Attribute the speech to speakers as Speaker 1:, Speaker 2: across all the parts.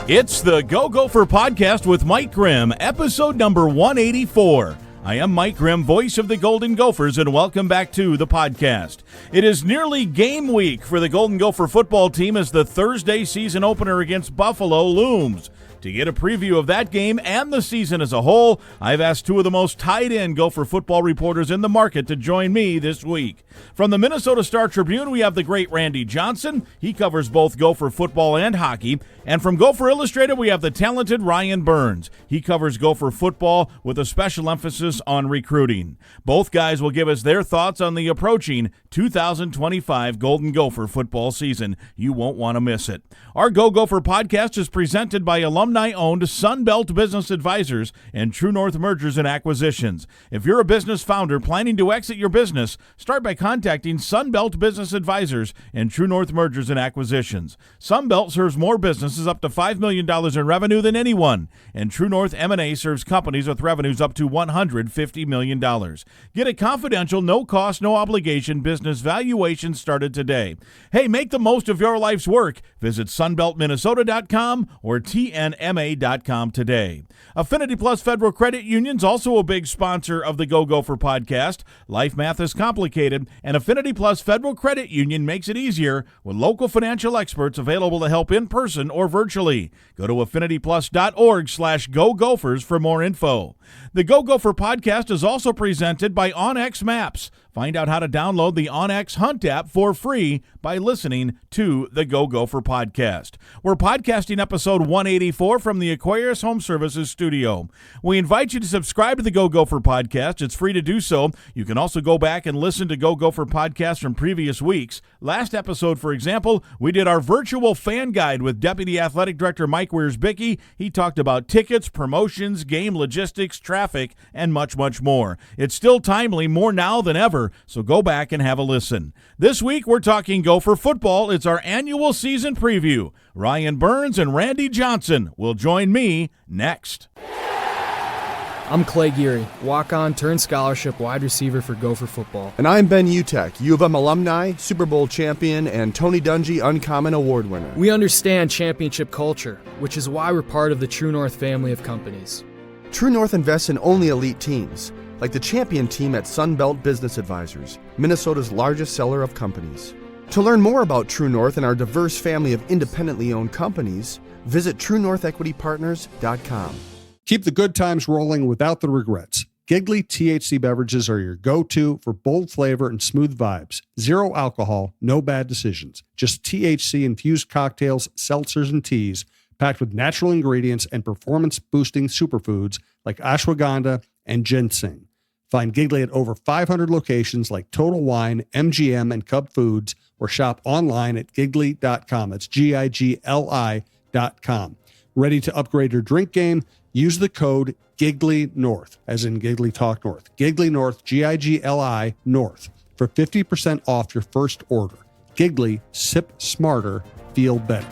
Speaker 1: It's the Go Gopher Podcast with Mike Grimm, episode number 184. I am Mike Grimm, voice of the Golden Gophers, and welcome back to the podcast. It is nearly game week for the Golden Gopher football team as the Thursday season opener against Buffalo looms. To get a preview of that game and the season as a whole, I've asked two of the most tied-in Gopher football reporters in the market to join me this week. From the Minnesota Star Tribune, we have the great Randy Johnson. He covers both Gopher football and hockey. And from Gopher Illustrated, we have the talented Ryan Burns. He covers Gopher football with a special emphasis on recruiting. Both guys will give us their thoughts on the approaching 2025 Golden Gopher football season. You won't want to miss it. Our Go Gopher podcast is presented by alumni-owned Sunbelt Business Advisors and True North Mergers and Acquisitions. If you're a business founder planning to exit your business, start by contacting Sunbelt Business Advisors and True North Mergers and Acquisitions. Sunbelt serves more businesses up to $5 million in revenue than anyone, and True North M&A serves companies with revenues up to $150 million. Get a confidential, no-cost, no-obligation business valuation started today. Hey, make the most of your life's work. Visit sunbeltminnesota.com or tnma.com today. Affinity Plus Federal Credit Union's also a big sponsor of the Go Gopher podcast. Life math is complicated, and Affinity Plus Federal Credit Union makes it easier with local financial experts available to help in person or virtually. Go to affinityplus.org/Go Gophers for more info. The Go Gopher podcast is also presented by OnX Maps. Find out how to download the OnX Hunt app for free by listening to the Go Gopher podcast. We're podcasting episode 184 from the Aquarius Home Services studio. We invite you to subscribe to the Go Gopher podcast. It's free to do so. You can also go back and listen to Go Gopher podcasts from previous weeks. Last episode, for example, we did our virtual fan guide with Deputy Athletic Director Mike Wiersbicki. He talked about tickets, promotions, game logistics, traffic, and much, much more. It's still timely, more now than ever, so go back and have a listen. This week, we're talking Gopher football. It's our annual season preview. Ryan Burns and Randy Johnson will join me next.
Speaker 2: I'm Clay Geary, walk-on turned scholarship wide receiver for Gopher football.
Speaker 3: And I'm Ben Utek, U of M alumni, Super Bowl champion, and Tony Dungy Uncommon Award winner.
Speaker 2: We understand championship culture, which is why we're part of the True North family of companies.
Speaker 3: True North invests in only elite teams, like the champion team at Sunbelt Business Advisors, Minnesota's largest seller of companies. To learn more about True North and our diverse family of independently owned companies, visit TrueNorthEquityPartners.com.
Speaker 4: Keep the good times rolling without the regrets. Giggly THC beverages are your go-to for bold flavor and smooth vibes. Zero alcohol, no bad decisions. Just THC-infused cocktails, seltzers, and teas packed with natural ingredients and performance-boosting superfoods like ashwagandha and ginseng. Find Giggly at over 500 locations like Total Wine, MGM, and Cub Foods, or shop online at giggly.com. That's GIGLI.com. Ready to upgrade your drink game? Use the code GIGLYNORTH, as in Giggly Talk North. Giggly North, GIGLI North, for 50% off your first order. Giggly, sip smarter, feel better.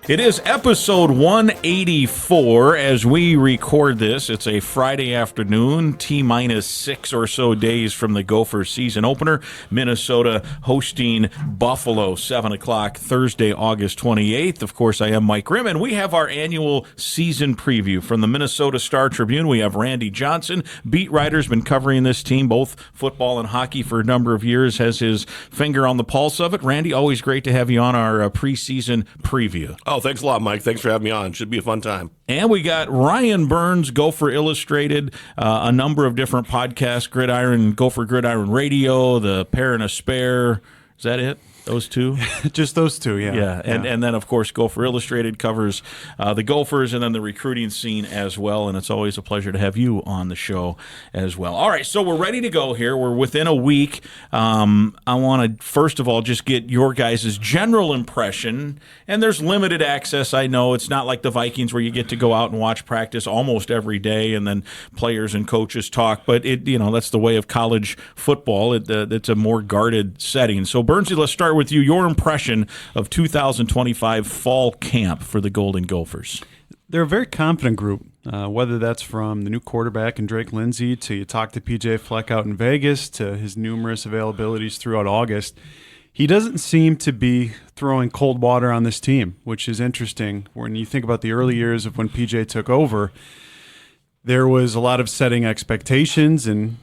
Speaker 1: It is episode 184 as we record this. It's a Friday afternoon, T-minus 6 or so days from the Gopher season opener. Minnesota hosting Buffalo, 7 o'clock Thursday, August 28th. Of course, I am Mike Grimm, and we have our annual season preview. From the Minnesota Star Tribune, we have Randy Johnson. Beat writer's been covering this team, both football and hockey, for a number of years, has his finger on the pulse of it. Randy, always great to have you on our preseason preview.
Speaker 5: Oh, thanks a lot, Mike. Thanks for having me on. Should be a fun time.
Speaker 1: And we got Ryan Burns, Gopher Illustrated, a number of different podcasts, Gopher Gridiron Radio, The Pair and a Spare. Is that it? Those two?
Speaker 6: Just those two, yeah.
Speaker 1: Yeah, and then, of course, Gopher Illustrated covers the Gophers and then the recruiting scene as well, and it's always a pleasure to have you on the show as well. All right, so we're ready to go here. We're within a week. I want to, first of all, just get your guys' general impression, and there's limited access, I know. It's not like the Vikings where you get to go out and watch practice almost every day, and then players and coaches talk, but that's the way of college football. It's a more guarded setting. So, Burnsy, let's start with you, your impression of 2025 fall camp for the Golden Gophers.
Speaker 6: They're a very confident group, whether that's from the new quarterback and Drake Lindsay to you talk to PJ Fleck out in Vegas to his numerous availabilities throughout August. he doesn't seem to be throwing cold water on this team, which is interesting. When you think about the early years of when PJ took over, there was a lot of setting expectations, and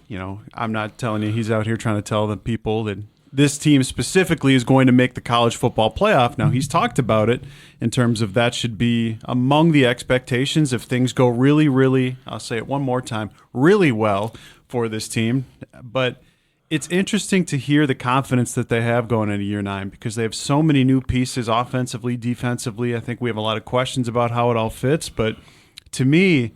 Speaker 6: I'm not telling you he's out here trying to tell the people that this team specifically is going to make the college football playoff. Now, he's talked about it in terms of that should be among the expectations if things go really, really, I'll say it one more time, really well for this team. But it's interesting to hear the confidence that they have going into year 9 because they have so many new pieces offensively, defensively. I think we have a lot of questions about how it all fits. But to me,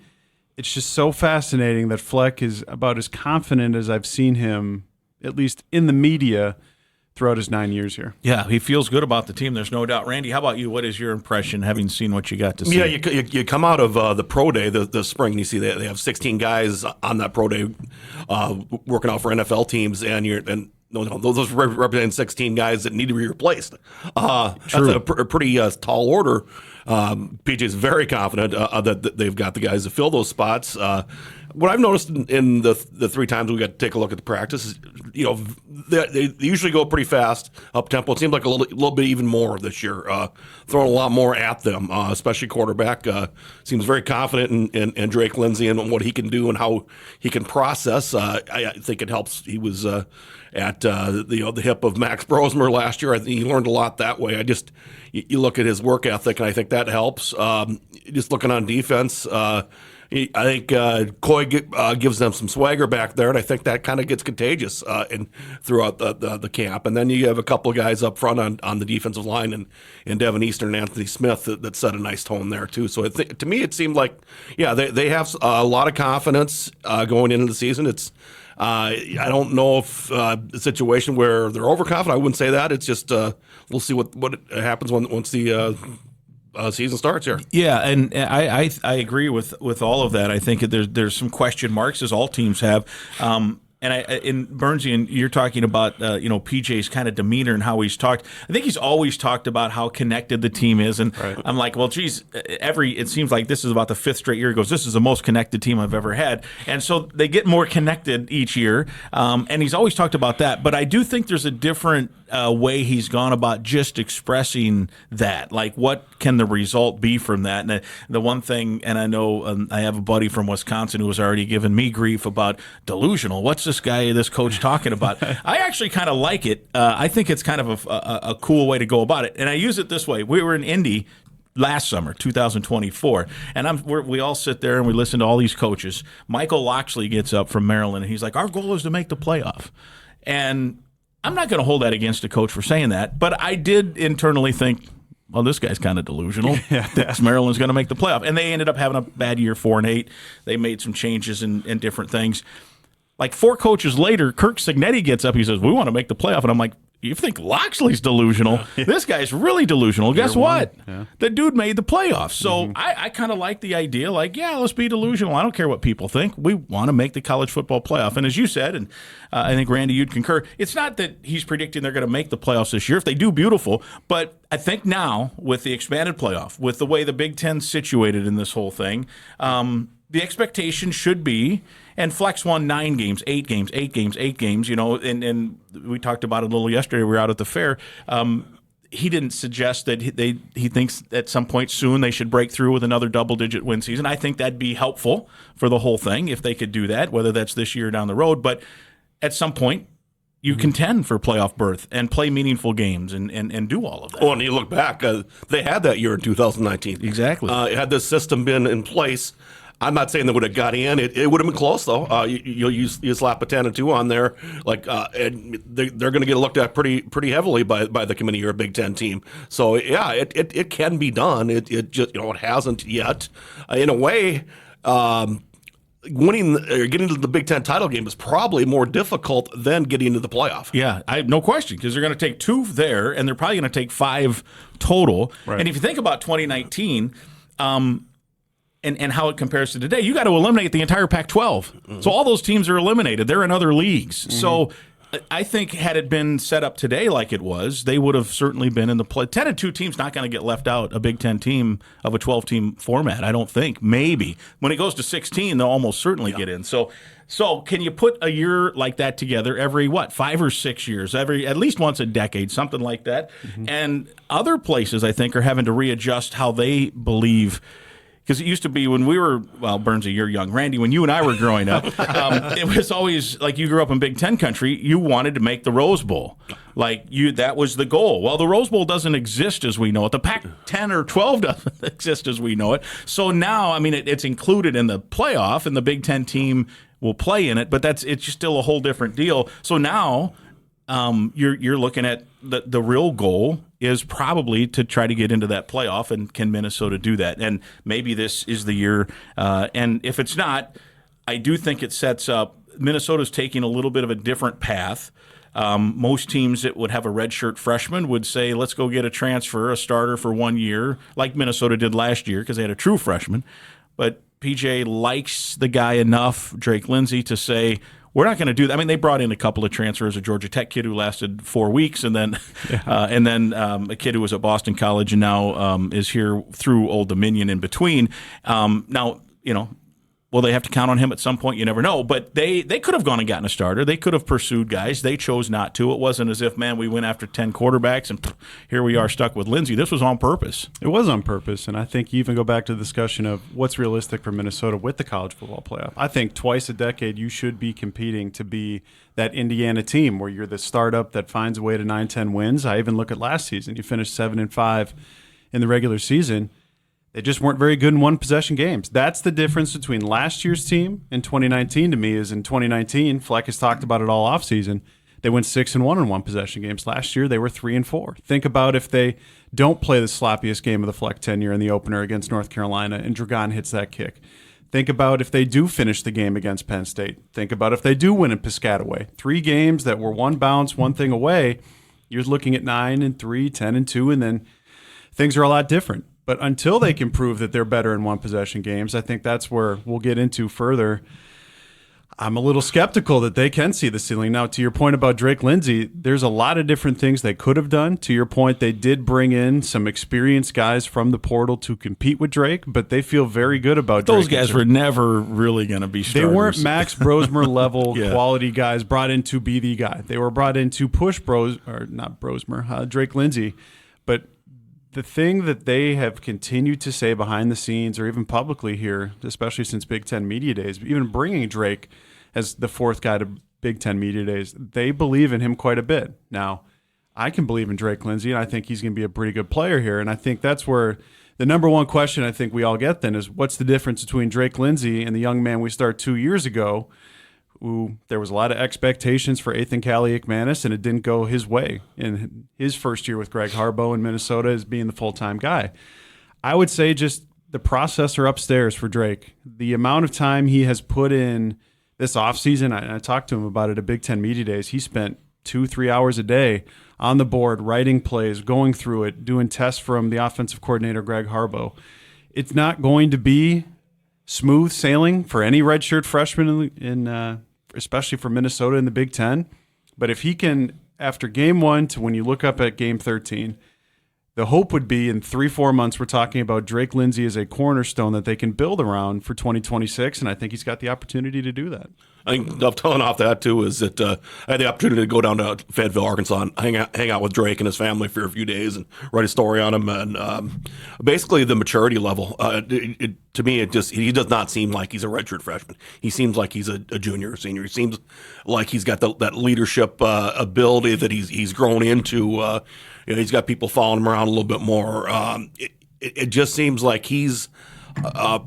Speaker 6: it's just so fascinating that Fleck is about as confident as I've seen him, at least in the media, throughout his 9 years here.
Speaker 1: Yeah, he feels good about the team. There's no doubt. Randy, how about you? What is your impression, having seen what you got to see?
Speaker 5: Yeah, you come out of the pro day the spring, and you see they have 16 guys on that pro day working out for NFL teams, and those represent 16 guys that need to be replaced. That's a pretty tall order. PJ's very confident that they've got the guys to fill those spots. What I've noticed in the 3 times we got to take a look at the practice is, they usually go pretty fast, up tempo. It seems like a little bit even more this year, throwing a lot more at them, especially quarterback. Seems very confident in Drake Lindsay and what he can do and how he can process. I think it helps. He was at the hip of Max Brosmer last year. I think he learned a lot that way. You look at his work ethic, and I think that helps. Just looking on defense, I think Coy gives them some swagger back there, and I think that kind of gets contagious throughout the camp. And then you have a couple of guys up front on the defensive line, and Devin Eastern and Anthony Smith that set a nice tone there too. So to me, it seemed like, they have a lot of confidence going into the season. It's I don't know if a situation where they're overconfident. I wouldn't say that. It's just we'll see what happens once the season starts here.
Speaker 1: Yeah, and I agree with all of that. I think there's some question marks, as all teams have. And in Bernsey, and you're talking about PJ's kind of demeanor and how he's talked. I think he's always talked about how connected the team is, and right. I'm like, well, geez, it seems like this is about the 5th straight year. He goes, this is the most connected team I've ever had, and so they get more connected each year. And he's always talked about that, but I do think there's a different way he's gone about just expressing that. Like, what can the result be from that? And the one thing, and I know I have a buddy from Wisconsin who was already giving me grief about delusional. What's this coach talking about? I actually kind of like it. I think it's kind of a cool way to go about it. And I use it this way. We were in Indy last summer, 2024, and we all sit there and we listen to all these coaches. Michael Loxley gets up from Maryland, and he's like, our goal is to make the playoff. And I'm not going to hold that against a coach for saying that, but I did internally think, well, this guy's kind of delusional. Thinks Maryland's going to make the playoff. And they ended up having a bad year, 4-8. They made some changes in different things. Like 4 coaches later, Kirk Cignetti gets up. He says, we want to make the playoff. And I'm like, you think Loxley's delusional? Yeah. This guy's really delusional. Guess what? Yeah. The dude made the playoffs. So I kind of like the idea, like, yeah, let's be delusional. I don't care what people think. We want to make the college football playoff. And as you said, and I think, Randy, you'd concur, it's not that he's predicting they're going to make the playoffs this year. If they do, beautiful. But I think now, with the expanded playoff, with the way the Big Ten's situated in this whole thing, the expectation should be, and Flex won 9 games, 8 games, 8 games, 8 games, and we talked about it a little yesterday. We were out at the fair. He didn't suggest that he thinks at some point soon they should break through with another double-digit win season. I think that'd be helpful for the whole thing if they could do that, whether that's this year or down the road. But at some point, you contend for playoff berth and play meaningful games and do all of that.
Speaker 5: Well, and you look back, they had that year in 2019.
Speaker 1: Exactly.
Speaker 5: Had this system been in place, I'm not saying they would have got in. It would have been close, though. You slap a 10 and 2 on there, and they're going to get looked at pretty heavily by the committee or a Big Ten team. So yeah, it can be done. It just it hasn't yet. In a way, winning or getting to the Big Ten title game is probably more difficult than getting into the playoff.
Speaker 1: Yeah, no question, because they're going to take 2 there, and they're probably going to take 5 total. Right. And if you think about 2019. And how it compares to today, you got to eliminate the entire Pac-12. Mm-hmm. So all those teams are eliminated. They're in other leagues. Mm-hmm. So I think had it been set up today like it was, they would have certainly been in the play. 10-2 team's not going to get left out, a Big Ten team of a 12-team format, I don't think. Maybe. When it goes to 16, they'll almost certainly get in. So can you put a year like that together every, 5 or 6 years, at least once a decade, something like that? Mm-hmm. And other places, I think, are having to readjust how they believe. Because it used to be when we were, Burnsy, you're young. Randy, when you and I were growing up, it was always, like you grew up in Big Ten country, you wanted to make the Rose Bowl. That was the goal. Well, the Rose Bowl doesn't exist as we know it. The Pac-10 or 12 doesn't exist as we know it. So now, it's included in the playoff, and the Big Ten team will play in it, but it's just still a whole different deal. So now you're looking at the real goal is probably to try to get into that playoff, and can Minnesota do that? And maybe this is the year. And if it's not, I do think it sets up Minnesota's taking a little bit of a different path. Most teams that would have a redshirt freshman would say, let's go get a transfer, a starter for 1 year, like Minnesota did last year because they had a true freshman. But PJ likes the guy enough, Drake Lindsey, to say, we're not going to do that. They brought in a couple of transfers, a Georgia Tech kid who lasted 4 weeks, and then a kid who was at Boston College and now is here through Old Dominion in between. Now, will they have to count on him at some point? You never know. But they could have gone and gotten a starter. They could have pursued guys. They chose not to. It wasn't as if, we went after 10 quarterbacks and here we are stuck with Lindsey. This was on purpose.
Speaker 6: It was on purpose, and I think you even go back to the discussion of what's realistic for Minnesota with the college football playoff. I think twice a decade you should be competing to be that Indiana team where you're the startup that finds a way to 9-10 wins. I even look at last season. You finished 7-5 in the regular season. They just weren't very good in one-possession games. That's the difference between last year's team and 2019 to me is in 2019, Fleck has talked about it all offseason, they went 6-1 in one-possession games. Last year, they were 3-4. Think about if they don't play the sloppiest game of the Fleck tenure in the opener against North Carolina and Dragon hits that kick. Think about if they do finish the game against Penn State. Think about if they do win in Piscataway. 3 games that were one bounce, one thing away. You're looking at 9-3, 10-2, and then things are a lot different. But until they can prove that they're better in one-possession games, I think that's where we'll get into further. I'm a little skeptical that they can see the ceiling. Now, to your point about Drake Lindsey, there's a lot of different things they could have done. To your point, they did bring in some experienced guys from the portal to compete with Drake, but they feel very good about Drake.
Speaker 1: Those guys were never really going to be starters.
Speaker 6: They weren't Max Brosmer level quality guys brought in to be the guy. They were brought in to push Drake Lindsey. But the thing that they have continued to say behind the scenes or even publicly here, especially since Big Ten Media Days, even bringing Drake as the 4th guy to Big Ten Media Days, they believe in him quite a bit. Now, I can believe in Drake Lindsey, and I think he's going to be a pretty good player here. And I think that's where the number one question I think we all get then is what's the difference between Drake Lindsey and the young man we started 2 years ago, who there was a lot of expectations for Ethan Kaliakmanis, and it didn't go his way in his first year with Greg Harbaugh in Minnesota as being the full-time guy. I would say just the processor upstairs for Drake, the amount of time he has put in this offseason, I talked to him about it at Big Ten Media Days. He spent 2-3 hours a day on the board, writing plays, going through it, doing tests from the offensive coordinator, Greg Harbaugh. It's not going to be smooth sailing for any redshirt freshman in especially for Minnesota in the Big Ten. But if he can, after game 1 to when you look up at game 13, the hope would be in 3-4 months we're talking about Drake Lindsey as a cornerstone that they can build around for 2026, and I think he's got the opportunity to do that.
Speaker 5: I think dovetailing off that too is that I had the opportunity to go down to Fayetteville, Arkansas, and hang out with Drake and his family for a few days and write a story on him. And basically, the maturity level to me, he does not seem like he's a redshirt freshman. He seems like he's a junior or senior. He seems like he's got that leadership ability that he's grown into. He's got people following him around a little bit more. It just seems like he's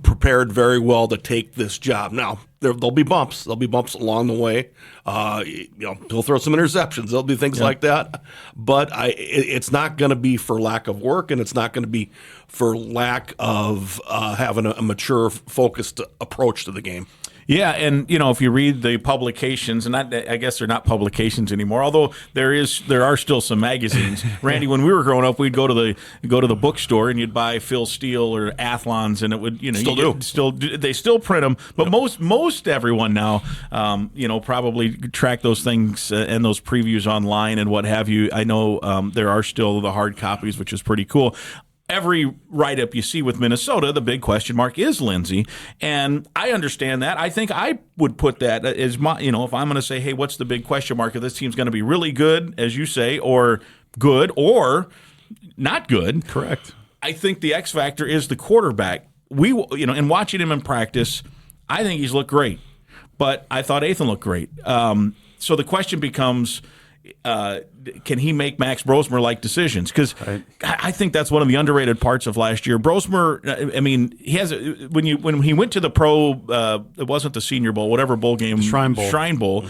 Speaker 5: prepared very well to take this job. Now, there'll be bumps. There'll be bumps along the way. He'll throw some interceptions. There'll be things like that. But it's not going to be for lack of work, and it's not going to be for lack of having a mature, focused approach to the game.
Speaker 1: Yeah, and if you read the publications, and I guess they're not publications anymore, although there are still some magazines. Randy, when we were growing up, we'd go to the bookstore and you'd buy Phil Steele or Athlons, and it would they still print them, but most everyone now probably track those things and those previews online and what have you. I know there are still the hard copies, which is pretty cool. Every write-up you see with Minnesota, the big question mark is Lindsey, and I understand that. I think I would put that as my, if I'm going to say, hey, what's the big question mark? If this team's going to be really good, as you say, or good, or not good.
Speaker 6: Correct.
Speaker 1: I think the X factor is the quarterback. In watching him in practice, I think he's looked great, but I thought Ethan looked great. So the question becomes, can he make Max Brosmer-like decisions? Because I think that's one of the underrated parts of last year. Brosmer, he has when he went to the pro, it wasn't the Senior Bowl, whatever bowl game,
Speaker 6: Shrine Bowl,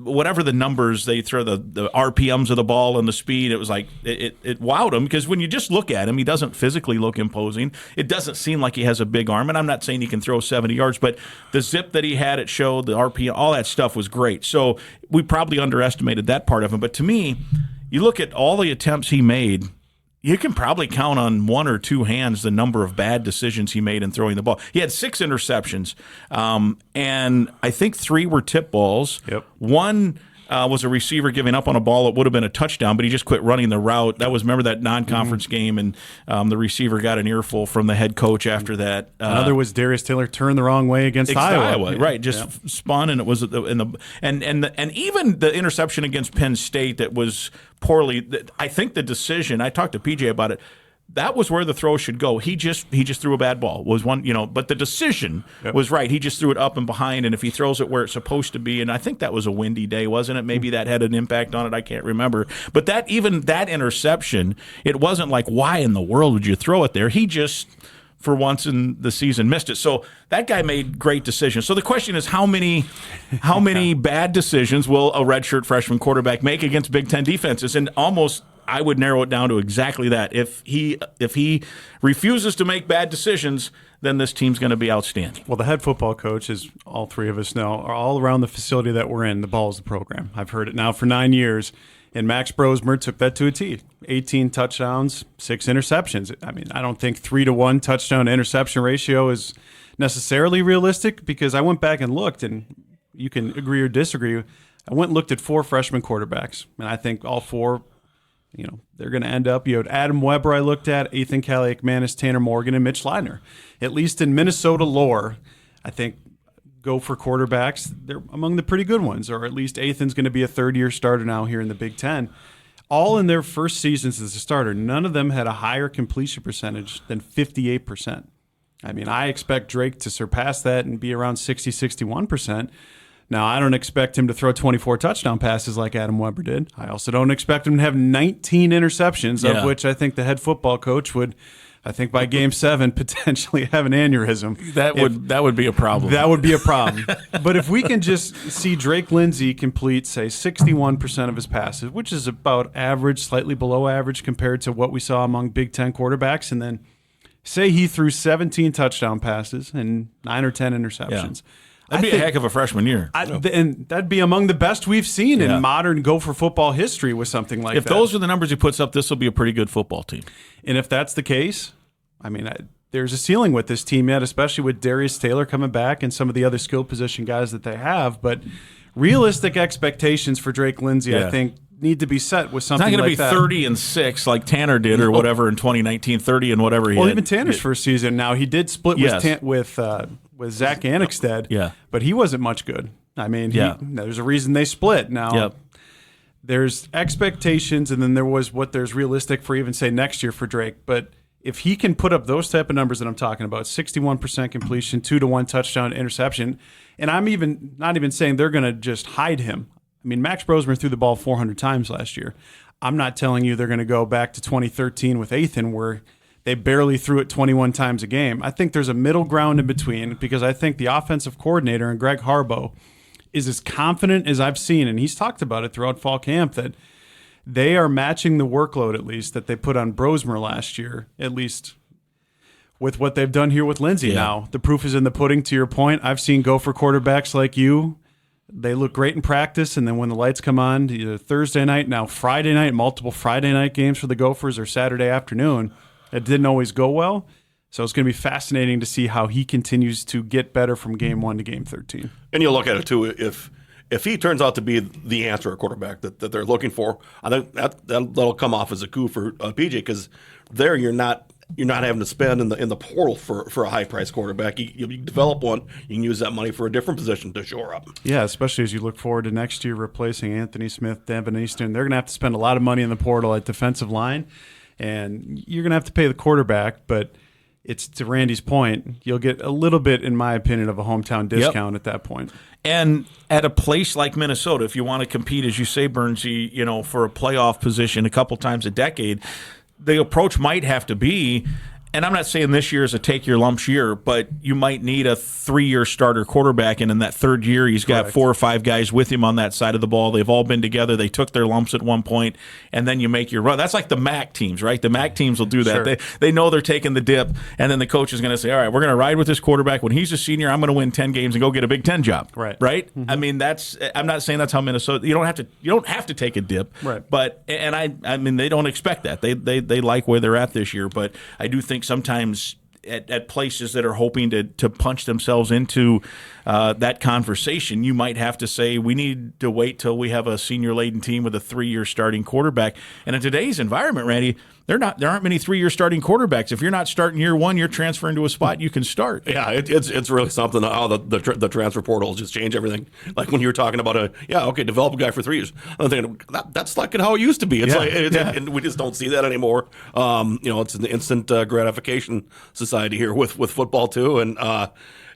Speaker 1: whatever the numbers they throw, the RPMs of the ball and the speed, it was like it wowed him, because when you just look at him, he doesn't physically look imposing. It doesn't seem like he has a big arm, and I'm not saying he can throw 70 yards, but the zip that he had, it showed, the RPM, all that stuff was great. So we probably underestimated that part of him. But to me, you look at all the attempts he made, you can probably count on one or two hands the number of bad decisions he made in throwing the ball. He had 6 interceptions, and I think 3 were tip balls.
Speaker 6: Yep.
Speaker 1: One was a receiver giving up on a ball that would have been a touchdown, but he just quit running the route. That was, remember that non-conference game, and the receiver got an earful from the head coach after that.
Speaker 6: Another was Darius Taylor turned the wrong way against Iowa.
Speaker 1: Right? Just spun, and it was and even the interception against Penn State that was poorly. I think the decision. I talked to PJ about it. That was where the throw should go. He just threw a bad ball. Was one, but the decision was right. He just threw it up and behind, and if he throws it where it's supposed to be, and I think that was a windy day, wasn't it? Maybe that had an impact on it. I can't remember. But that interception, it wasn't like, why in the world would you throw it there? He just, for once in the season, missed it. So that guy made great decisions. So the question is, how many bad decisions will a redshirt freshman quarterback make against Big Ten defenses? And almost, I would narrow it down to exactly that. If he refuses to make bad decisions, then this team's going to be outstanding.
Speaker 6: Well, the head football coach, as all three of us know, are all around the facility that we're in. The ball is the program. I've heard it now for 9 years, and Max Brosmer took that to a T. 18 touchdowns, 6 interceptions. I don't think 3-to-1 touchdown to interception ratio is necessarily realistic, because I went back and looked, and you can agree or disagree. I went and looked at 4 freshman quarterbacks, and I think all 4, they're going to end up. You had Adam Weber I looked at, Ethan Kaliakmanis, Tanner Morgan, and Mitch Leidner. At least in Minnesota lore, I think Gopher quarterbacks, they're among the pretty good ones, or at least Ethan's going to be a third-year starter now here in the Big Ten. All in their first seasons as a starter, none of them had a higher completion percentage than 58%. I expect Drake to surpass that and be around 60, 61%. Now, I don't expect him to throw 24 touchdown passes like Adam Weber did. I also don't expect him to have 19 interceptions, of which I think the head football coach would, I think by Game 7, potentially have an aneurysm.
Speaker 1: That would be a problem.
Speaker 6: That would be a problem. But if we can just see Drake Lindsey complete, say, 61% of his passes, which is about average, slightly below average compared to what we saw among Big Ten quarterbacks, and then say he threw 17 touchdown passes and 9 or 10 interceptions.
Speaker 1: Yeah. That'd be a heck of a freshman year.
Speaker 6: And that'd be among the best we've seen in modern Gopher football history with something like that.
Speaker 1: If those are the numbers he puts up, this will be a pretty good football team.
Speaker 6: And if that's the case, there's a ceiling with this team yet, especially with Darius Taylor coming back and some of the other skill position guys that they have. But realistic expectations for Drake Lindsey, I think, need to be set with something like that.
Speaker 1: It's not going to be 30-6 like Tanner did or whatever in 2019, 30 and whatever he had.
Speaker 6: Well, even Tanner's first season. Now, he did split with Zach Anixted, but he wasn't much good. There's a reason they split. Now, there's expectations, and then there's realistic for even, say, next year for Drake. But if he can put up those type of numbers that I'm talking about, 61% completion, 2-to-1 touchdown to interception, and I'm even not even saying they're going to just hide him. Max Brosmer threw the ball 400 times last year. I'm not telling you they're going to go back to 2013 with Ethan, where they barely threw it 21 times a game. I think there's a middle ground in between, because I think the offensive coordinator and Greg Harbaugh is as confident as I've seen, and he's talked about it throughout fall camp, that they are matching the workload, at least, that they put on Brosmer last year, at least with what they've done here with Lindsey.
Speaker 1: Yeah.
Speaker 6: Now, the proof is in the pudding, to your point. I've seen Gopher quarterbacks like you. They look great in practice, and then when the lights come on, either Thursday night, now Friday night, multiple Friday night games for the Gophers, or Saturday afternoon, it didn't always go well. So it's going to be fascinating to see how he continues to get better from game 1 to game 13.
Speaker 5: And you look at it too, if he turns out to be the answer at quarterback that they're looking for, I think that'll come off as a coup for PJ, because there you're not having to spend in the portal for a high priced quarterback. You develop one, you can use that money for a different position to shore up.
Speaker 6: Yeah, especially as you look forward to next year replacing Anthony Smith, Devin Easton. They're going to have to spend a lot of money in the portal at defensive line, and you're going to have to pay the quarterback, but it's, to Randy's point, you'll get a little bit, in my opinion, of a hometown discount at that point.
Speaker 1: And at a place like Minnesota, if you want to compete, as you say, Bernsey, for a playoff position a couple times a decade, the approach might have to be, and I'm not saying this year is a take your lumps year, but you might need a 3-year starter quarterback, and in that third year, he's got 4 or 5 guys with him on that side of the ball. They've all been together. They took their lumps at one point, and then you make your run. That's like the MAC teams, right? The MAC teams will do that.
Speaker 6: Sure.
Speaker 1: They know they're taking the dip, and then the coach is going to say, all right, we're going to ride with this quarterback. When he's a senior, I'm going to win 10 games and go get a Big Ten job.
Speaker 6: Right.
Speaker 1: Mm-hmm. I mean, I'm not saying that's how Minnesota. You don't have to take a dip.
Speaker 6: Right.
Speaker 1: But I mean, they don't expect that. They like where they're at this year. But I do think sometimes at places that are hoping to punch themselves into that conversation, you might have to say, we need to wait till we have a senior-laden team with a 3-year starting quarterback. And in today's environment, Randy, there aren't many 3-year starting quarterbacks. If you're not starting year 1, you're transferring to a spot you can start.
Speaker 5: Yeah, it's really something how the transfer portal just changed everything. Like when you were talking about develop a guy for 3 years. I'm thinking that's like how it used to be. It's and we just don't see that anymore. It's an instant gratification society here with football too. And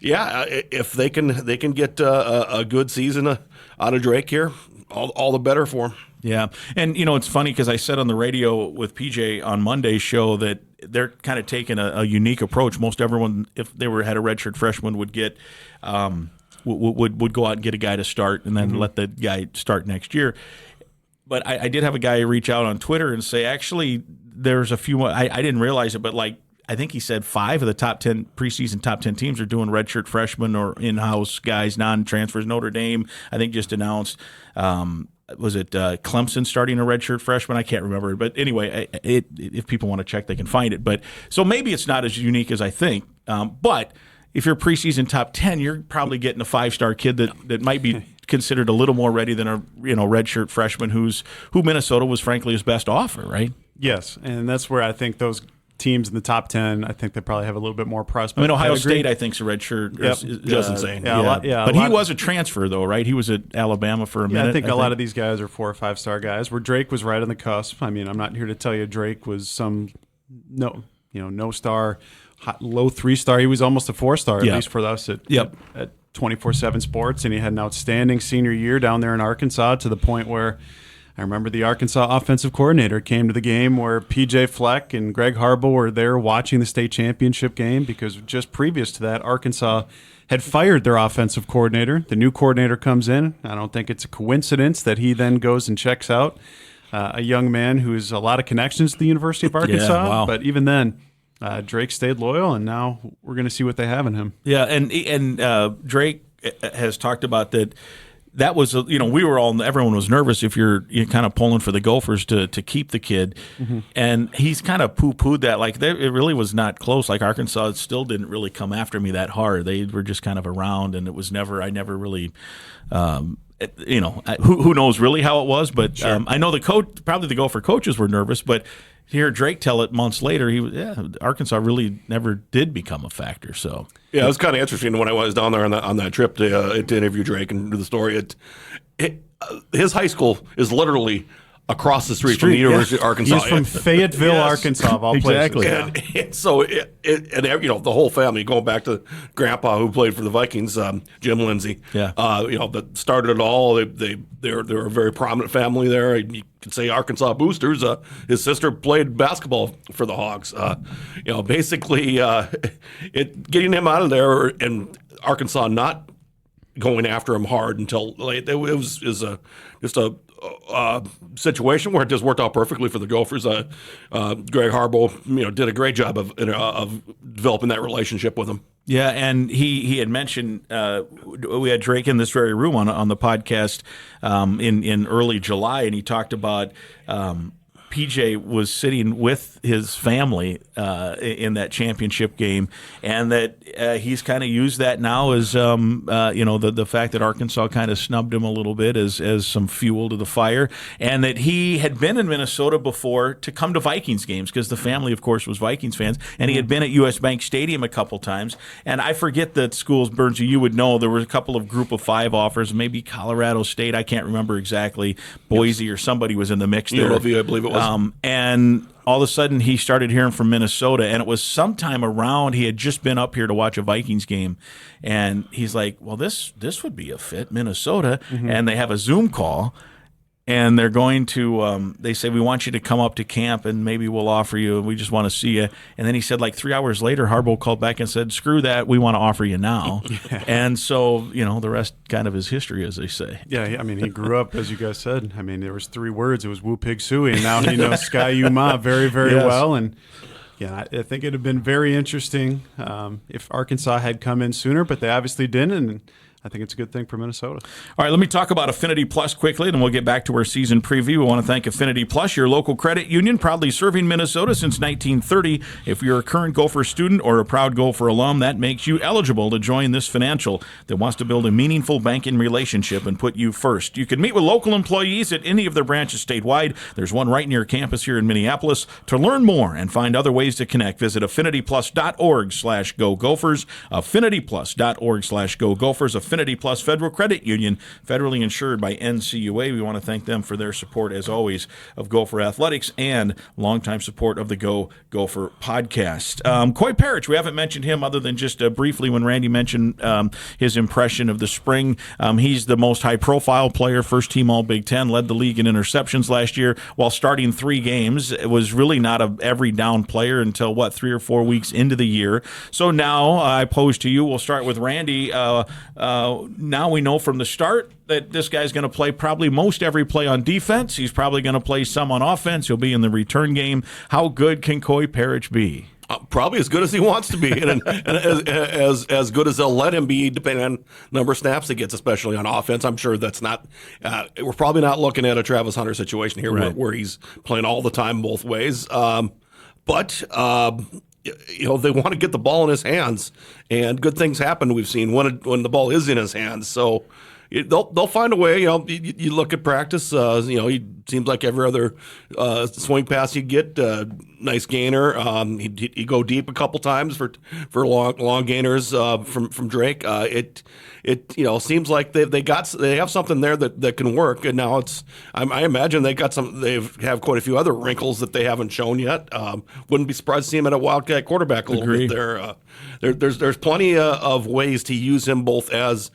Speaker 5: if they can get a good season out of Drake here, all the better for him.
Speaker 1: Yeah, and it's funny because I said on the radio with PJ on Monday's show that they're kind of taking a unique approach. Most everyone, if they had a redshirt freshman, would get would go out and get a guy to start and then let the guy start next year. But I did have a guy reach out on Twitter and say, actually, there's a few more. I didn't realize it, but I think he said 5 of the top 10 preseason top 10 teams are doing redshirt freshmen or in-house guys, non-transfers. Notre Dame, I think, just announced. Was it Clemson starting a redshirt freshman? I can't remember. But anyway, if people want to check, they can find it. But so maybe it's not as unique as I think. But if you're preseason top 10, you're probably getting a 5-star kid that might be considered a little more ready than a redshirt freshman who Minnesota was frankly his best offer, right?
Speaker 6: Yes, and that's where I think those teams in the top 10, I think they probably have a little bit more prospect.
Speaker 1: I mean, Ohio State, I think, is a redshirt.
Speaker 5: Just insane.
Speaker 1: But he was a transfer, though, right? He was at Alabama for a minute.
Speaker 6: I think a lot of these guys are 4 or 5-star guys, where Drake was right on the cusp. I mean, I'm not here to tell you Drake was some no star, low 3-star. He was almost a 4-star, at least for us at 24/7 Sports, and he had an outstanding senior year down there in Arkansas, to the point where I remember the Arkansas offensive coordinator came to the game where P.J. Fleck and Greg Harbaugh were there watching the state championship game, because just previous to that, Arkansas had fired their offensive coordinator. The new coordinator comes in. I don't think it's a coincidence that he then goes and checks out a young man who has a lot of connections to the University of Arkansas.
Speaker 1: Yeah, wow.
Speaker 6: But even then, Drake stayed loyal, and now we're going to see what they have in him.
Speaker 1: Yeah, and Drake has talked about that. That was, everyone was nervous if you're kind of pulling for the Gophers to keep the kid. Mm-hmm. And he's kind of poo-pooed that. It really was not close. Arkansas still didn't really come after me that hard. They were just kind of around, and it was I never really, who knows really how it was. But sure. I know probably the Gopher coaches were nervous, but to hear Drake tell it months later, Arkansas really never did become a factor. So
Speaker 5: yeah, it was kind of interesting when I was down there on that trip to interview Drake and do the story. His high school is literally across the street from the University of Arkansas.
Speaker 6: He's from Fayetteville, Arkanssa, of all
Speaker 1: exactly.
Speaker 6: places.
Speaker 5: And so the whole family, going back to Grandpa who played for the Vikings, Jim Lindsay. Yeah. That started it all. They're a very prominent family there. You could say Arkansas boosters. His sister played basketball for the Hogs. Basically, getting him out of there and Arkansas not going after him hard until late. It was just a situation where it just worked out perfectly for the Gophers. Greg Harbaugh, did a great job of developing that relationship with him.
Speaker 1: Yeah, and he had mentioned we had Drake in this very room on the podcast in early July, and he talked about PJ was sitting with his family in that championship game, and that he's kind of used that now as the fact that Arkansas kind of snubbed him a little bit as some fuel to the fire, and that he had been in Minnesota before to come to Vikings games because the family, of course, was Vikings fans, and he had been at U.S. Bank Stadium a couple times. And I forget that schools, Burnsy, you would know, there were a couple of Group of Five offers, maybe Colorado State, I can't remember exactly, Boise or somebody was in the mix there.
Speaker 5: UNLV, I believe it was.
Speaker 1: And all of a sudden he started hearing from Minnesota, and it was sometime around, he had just been up here to watch a Vikings game, and he's like, well, this would be a fit, Minnesota. And they have a Zoom call, and they're going to they say, we want you to come up to camp, and maybe we'll offer you, and we just want to see you. And then he said, like 3 hours later, Harbaugh called back and said, screw that, we want to offer you now. And so, the rest kind of is history, as they say.
Speaker 6: Yeah, I mean, he grew up, as you guys said. I mean, there was 3 words. It was Woo Pig Sooie, and now he knows Sky U Ma very, very well. And yeah, I think it would have been very interesting if Arkansas had come in sooner, but they obviously didn't, and I think it's a good thing for Minnesota.
Speaker 1: All right, let me talk about Affinity Plus quickly, and then we'll get back to our season preview. We want to thank Affinity Plus, your local credit union, proudly serving Minnesota since 1930. If you're a current Gopher student or a proud Gopher alum, that makes you eligible to join this financial that wants to build a meaningful banking relationship and put you first. You can meet with local employees at any of their branches statewide. There's one right near campus here in Minneapolis. To learn more and find other ways to connect, visit affinityplus.org/Go Gophers, affinityplus.org/Go Gophers. Affinity Plus Federal Credit Union, federally insured by NCUA. We want to thank them for their support, as always, of Gopher Athletics and longtime support of the Go Gopher podcast. Coy Parrish, we haven't mentioned him other than just briefly when Randy mentioned his impression of the spring. He's the most high-profile player, first team All-Big Ten, led the league in interceptions last year while starting 3 games. It was really not a every down player until, 3 or 4 weeks into the year. So now I pose to you, we'll start with Randy. Now we know from the start that this guy's going to play probably most every play on defense. He's probably going to play some on offense. He'll be in the return game. How good can Coy Parrish be?
Speaker 5: Probably as good as he wants to be, and as good as they'll let him be, depending on number of snaps he gets, especially on offense. I'm sure that's not. We're probably not looking at a Travis Hunter situation here,
Speaker 1: right,
Speaker 5: where he's playing all the time both ways. But they want to get the ball in his hands, and good things happen. We've seen when the ball is in his hands. So they'll find a way. You look at practice. He seems like every other swing pass you get, nice gainer. He go deep a couple times for long gainers from Drake. It seems like they have something there that can work. And now I imagine they have quite a few other wrinkles that they haven't shown yet. Wouldn't be surprised to see him at a Wildcat quarterback a little bit there. There's plenty of ways to use him both as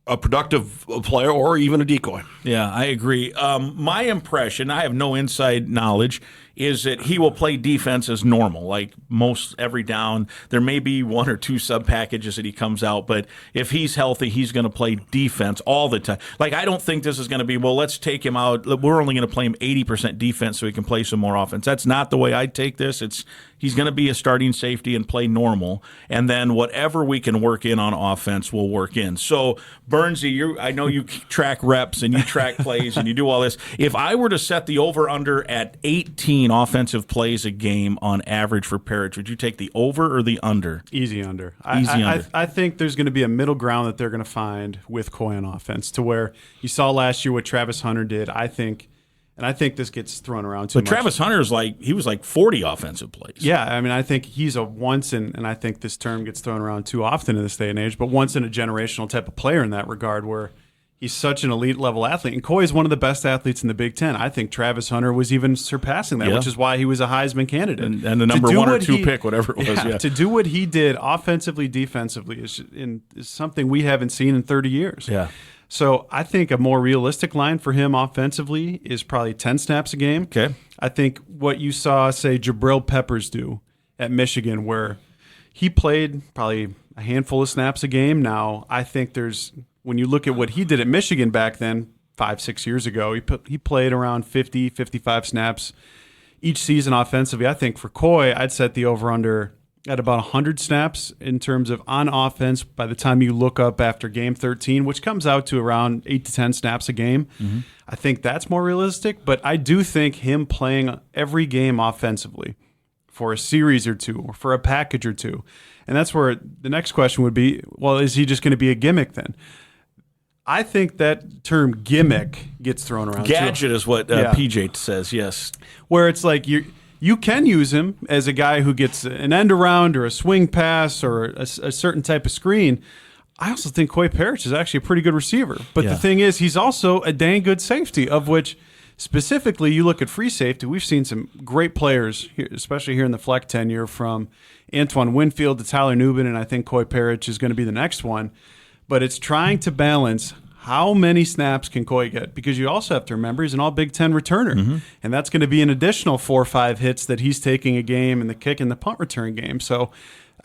Speaker 5: a productive player or even a decoy.
Speaker 1: Yeah, I agree. My impression, I have no inside knowledge, is that he will play defense as normal, like most every down. There may be 1 or 2 sub packages that he comes out, but if he's healthy, he's going to play defense all the time. Like, I don't think this is going to be, let's take him out. We're only going to play him 80% defense so he can play some more offense. That's not the way I take this. He's going to be a starting safety and play normal, and then whatever we can work in on offense, we'll work in. So, Burnsy, I know you track reps and you track plays and you do all this. If I were to set the over-under at 18 offensive plays a game on average for Parrish, would you take the over or the under?
Speaker 6: Easy under.
Speaker 1: Under.
Speaker 6: I think there's going to be a middle ground that they're going to find with Coy on offense, to where you saw last year what Travis Hunter did. I think this gets thrown around too much.
Speaker 1: But Travis Hunter's he was 40 offensive plays.
Speaker 6: Yeah, I mean, I think he's a once in, and I think this term gets thrown around too often in this day and age, but once in a generational type of player in that regard, where he's such an elite level athlete. And Coy is one of the best athletes in the Big Ten. I think Travis Hunter was even surpassing that, which is why he was a Heisman candidate.
Speaker 1: And the number 1 or 2 pick, whatever it was. Yeah.
Speaker 6: To do what he did offensively, defensively is something we haven't seen in 30 years.
Speaker 1: Yeah.
Speaker 6: So I think a more realistic line for him offensively is probably 10 snaps a game.
Speaker 1: Okay.
Speaker 6: I think what you saw, say, Jabril Peppers do at Michigan, where he played probably a handful of snaps a game. Now, I think when you look at what he did at Michigan back then, 5-6 years ago. He played around 50, 55 snaps each season offensively. I think for Coy, I'd set the over-under at about 100 snaps in terms of on offense by the time you look up after game 13, which comes out to around 8 to 10 snaps a game. Mm-hmm. I think that's more realistic, but I do think him playing every game offensively for a series or two or for a package or two. And that's where the next question would be, well, is he just going to be a gimmick then? I think that term gimmick gets thrown around.
Speaker 1: Gadget is what PJ says, yes.
Speaker 6: Where it's like you can use him as a guy who gets an end around or a swing pass or a certain type of screen. I also think Coy Parrish is actually a pretty good receiver. But the thing is, he's also a dang good safety, of which specifically you look at free safety. We've seen some great players, especially here in the Fleck tenure, from Antoine Winfield to Tyler Nubin, and I think Coy Parrish is going to be the next one. But it's trying to balance how many snaps can Coy get? Because you also have to remember he's an all Big Ten returner. Mm-hmm. And that's going to be an additional 4 or 5 hits that he's taking a game in the kick and the punt return game. So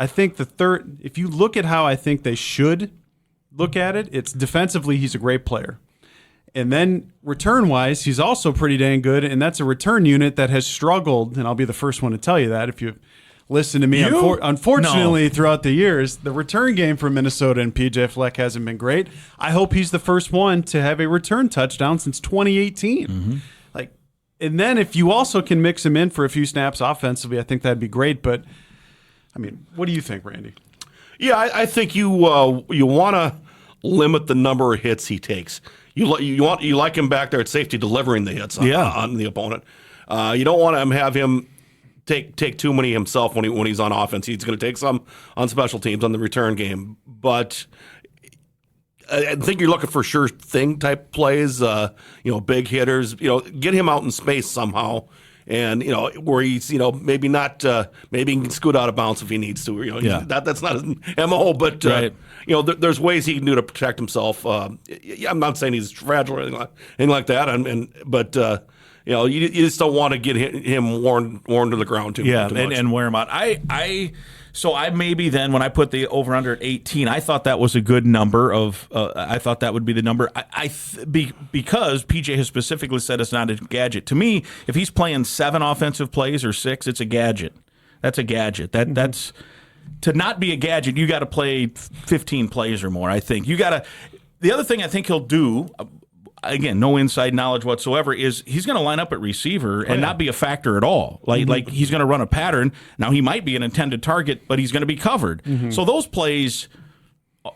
Speaker 6: I think if you look at how I think they should look at it, it's defensively he's a great player. And then return-wise, he's also pretty dang good, and that's a return unit that has struggled, and I'll be the first one to tell you that if you listen to me. Unfortunately, throughout the years, the return game for Minnesota and PJ Fleck hasn't been great. I hope he's the first one to have a return touchdown since 2018. Mm-hmm. And then if you also can mix him in for a few snaps offensively, I think that'd be great. But, I mean, what do you think, Randy?
Speaker 5: Yeah, I think you want to limit the number of hits he takes. You like him back there at safety delivering the hits on the opponent. You don't want to have him take too many himself when he's on offense. He's going to take some on special teams on the return game, but I think you're looking for sure thing type plays. Big hitters. Get him out in space somehow, and where he's maybe not maybe he can scoot out of bounds if he needs to. That's not his MO, but right. There's ways he can do to protect himself. I'm not saying he's fragile or anything like that, but. You just don't want to get him worn to the ground too much.
Speaker 1: And wear him out. So I maybe then when I put the over under at 18, I thought that was a good number of. I thought that would be the number. Because PJ has specifically said it's not a gadget. To me, if he's playing 7 offensive plays or 6, it's a gadget. That's a gadget. That's to not be a gadget. You got to play 15 plays or more. I think you got to. The other thing I think he'll do. Again, no inside knowledge whatsoever, is he's going to line up at receiver and not be a factor at all. Like he's going to run a pattern. Now, he might be an intended target, but he's going to be covered. Mm-hmm. So those plays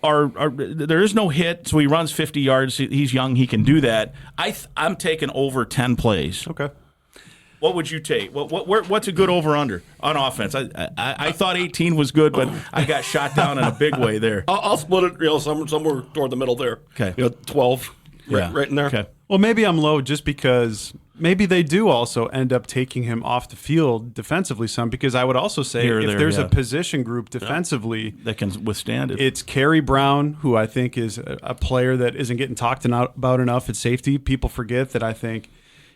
Speaker 1: are there is no hit, so he runs 50 yards. He's young. He can do that. I'm taking over 10 plays.
Speaker 6: Okay.
Speaker 1: What would you take? What's a good over-under on offense? I thought 18 was good, but I got shot down in a big way there.
Speaker 5: I'll split it somewhere toward the middle there.
Speaker 1: Okay.
Speaker 5: 12. Right in there.
Speaker 1: Okay.
Speaker 6: Well, maybe I'm low just because maybe they do also end up taking him off the field defensively some, because I would also say if there's a position group defensively
Speaker 1: that can withstand it.
Speaker 6: It's Kerry Brown, who I think is a player that isn't getting talked about enough at safety. People forget that I think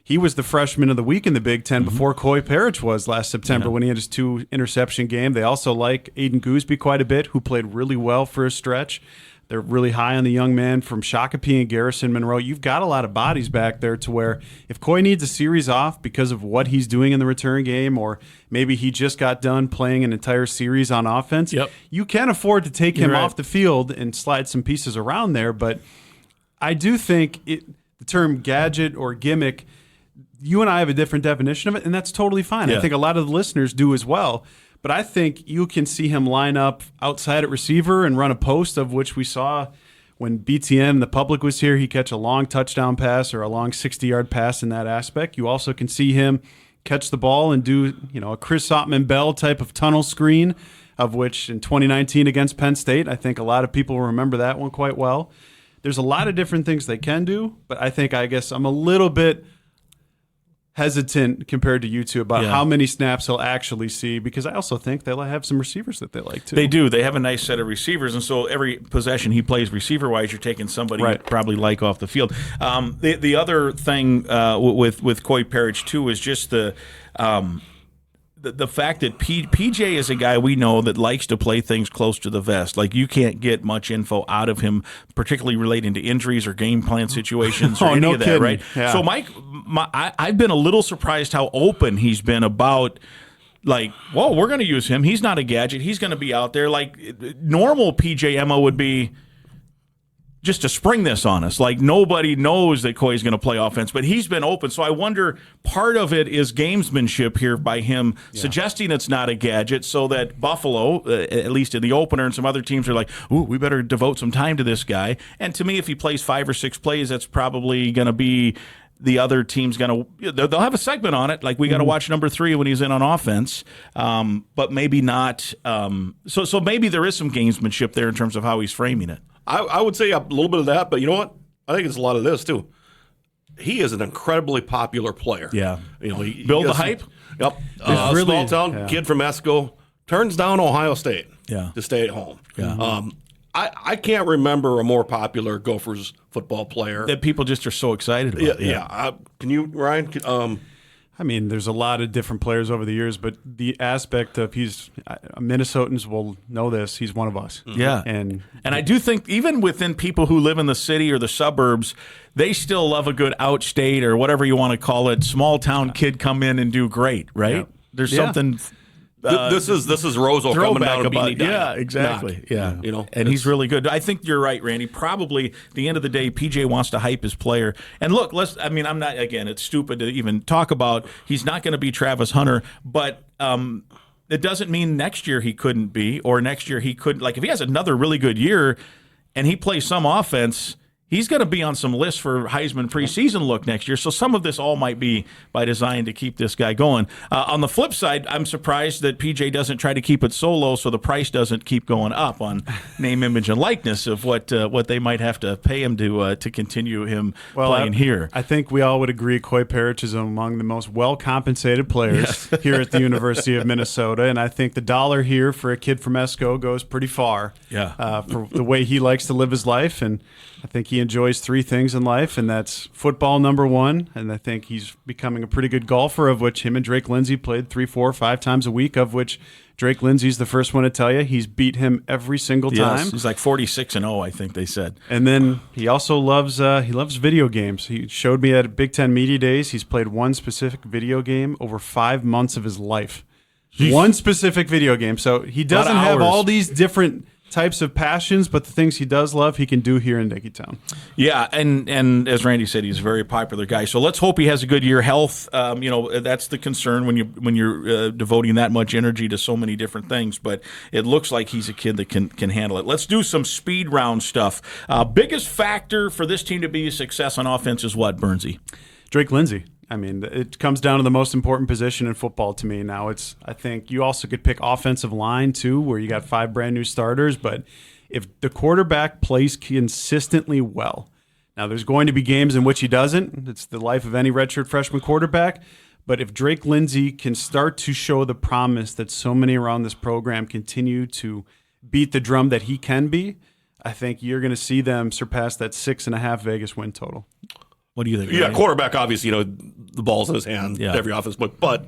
Speaker 6: he was the freshman of the week in the Big Ten before Coy Parrish was last September when he had his 2 interception game. They also like Aiden Gooseby quite a bit, who played really well for a stretch. They're really high on the young man from Shakopee and Garrison Monroe. You've got a lot of bodies back there to where if Coy needs a series off because of what he's doing in the return game, or maybe he just got done playing an entire series on offense, you can afford to take him off the field and slide some pieces around there. But I do think the term gadget or gimmick, you and I have a different definition of it, and that's totally fine. Yeah. I think a lot of the listeners do as well. But I think you can see him line up outside at receiver and run a post, of which we saw when BTN, the public was here, he catch a long touchdown pass or a long 60-yard pass in that aspect. You also can see him catch the ball and do a Chris Ottman-Bell type of tunnel screen, of which in 2019 against Penn State, I think a lot of people remember that one quite well. There's a lot of different things they can do, but I guess I'm a little bit hesitant compared to you two about how many snaps he'll actually see, because I also think they'll have some receivers that they like too.
Speaker 1: They do. They have a nice set of receivers, and so every possession he plays receiver-wise, you're taking somebody you probably like off the field. The other thing with Coy Parrish too is just the the fact that PJ is a guy we know that likes to play things close to the vest. Like, you can't get much info out of him, particularly relating to injuries or game plan situations or any
Speaker 6: no
Speaker 1: of that,
Speaker 6: kidding.
Speaker 1: right?
Speaker 6: Yeah.
Speaker 1: So, Mike, I've been a little surprised how open he's been about, like, well, we're going to use him. He's not a gadget. He's going to be out there. Like, normal PJ MO would be just to spring this on us. Like, nobody knows that Coy's going to play offense, but he's been open. So I wonder, part of it is gamesmanship here by him suggesting it's not a gadget, so that Buffalo, at least in the opener, and some other teams are like, ooh, we better devote some time to this guy. And to me, if he plays 5 or 6 plays, that's probably going to be the other team's going to, they'll have a segment on it. Like, we got to watch number 3 when he's in on offense, but maybe not. So maybe there is some gamesmanship there in terms of how he's framing it.
Speaker 5: I would say a little bit of that, but you know what? I think it's a lot of this too. He is an incredibly popular player.
Speaker 1: Yeah.
Speaker 5: He
Speaker 1: Build the
Speaker 5: has-
Speaker 1: hype?
Speaker 5: Yep.
Speaker 6: really-
Speaker 5: Small town kid from Esco turns down Ohio State
Speaker 1: Yeah.
Speaker 5: to stay at home.
Speaker 1: Yeah.
Speaker 5: I can't remember a more popular Gophers football player.
Speaker 1: That people just are so excited about.
Speaker 5: Yeah. Can you, Ryan?
Speaker 6: I mean, there's a lot of different players over the years, but the aspect of Minnesotans will know this. He's one of us.
Speaker 1: Yeah.
Speaker 6: And
Speaker 1: I do think even within people who live in the city or the suburbs, they still love a good outstate or whatever you want to call it, small town kid come in and do great, right?
Speaker 6: Yeah.
Speaker 1: There's
Speaker 6: Yeah.
Speaker 1: something
Speaker 5: This is Rozo coming
Speaker 1: throwback
Speaker 5: down to
Speaker 1: about
Speaker 5: beat me
Speaker 1: yeah,
Speaker 5: down.
Speaker 1: exactly. Yeah. And
Speaker 5: it's-
Speaker 1: he's really good. I think you're right, Randy. Probably at the end of the day, PJ wants to hype his player. And look, I'm not, again, it's stupid to even talk about, he's not going to be Travis Hunter, but it doesn't mean next year he couldn't be, or next year he couldn't. Like, if he has another really good year and he plays some offense, he's going to be on some lists for Heisman preseason look next year. So some of this all might be by design to keep this guy going. On the flip side, I'm surprised that PJ doesn't try to keep it so low so the price doesn't keep going up on name, image, and likeness of what they might have to pay him to continue him playing here.
Speaker 6: I think we all would agree Coy Parrish is among the most well-compensated players here at the University of Minnesota, and I think the dollar here for a kid from Esco goes pretty far for the way he likes to live his life, and I think he enjoys 3 things in life, and that's football, number 1, and I think he's becoming a pretty good golfer, of which him and Drake Lindsay played 3, 4, 5 times a week, of which Drake Lindsay's the first one to tell you he's beat him every single time.
Speaker 1: Yes, he's like 46-0, I think they said.
Speaker 6: And then he also loves video games. He showed me at Big Ten Media Days he's played one specific video game over 5 months of his life. One specific video game. So he doesn't have all these different types of passions, but the things he does love, he can do here in Dickeytown.
Speaker 1: Yeah, and as Randy said, he's a very popular guy. So let's hope he has a good year. Health, that's the concern when you're devoting that much energy to so many different things. But it looks like he's a kid that can handle it. Let's do some speed round stuff. Biggest factor for this team to be a success on offense is what, Bernsey?
Speaker 6: Drake Lindsay. I mean, it comes down to the most important position in football to me now. I think you also could pick offensive line too, where you got 5 brand new starters. But if the quarterback plays consistently well, now there's going to be games in which he doesn't. It's the life of any redshirt freshman quarterback. But if Drake Lindsay can start to show the promise that so many around this program continue to beat the drum that he can be, I think you're going to see them surpass that 6.5 Vegas win total.
Speaker 1: What do you think?
Speaker 5: Yeah,
Speaker 1: Randy?
Speaker 5: quarterback, obviously, the ball's in his hand every offense, but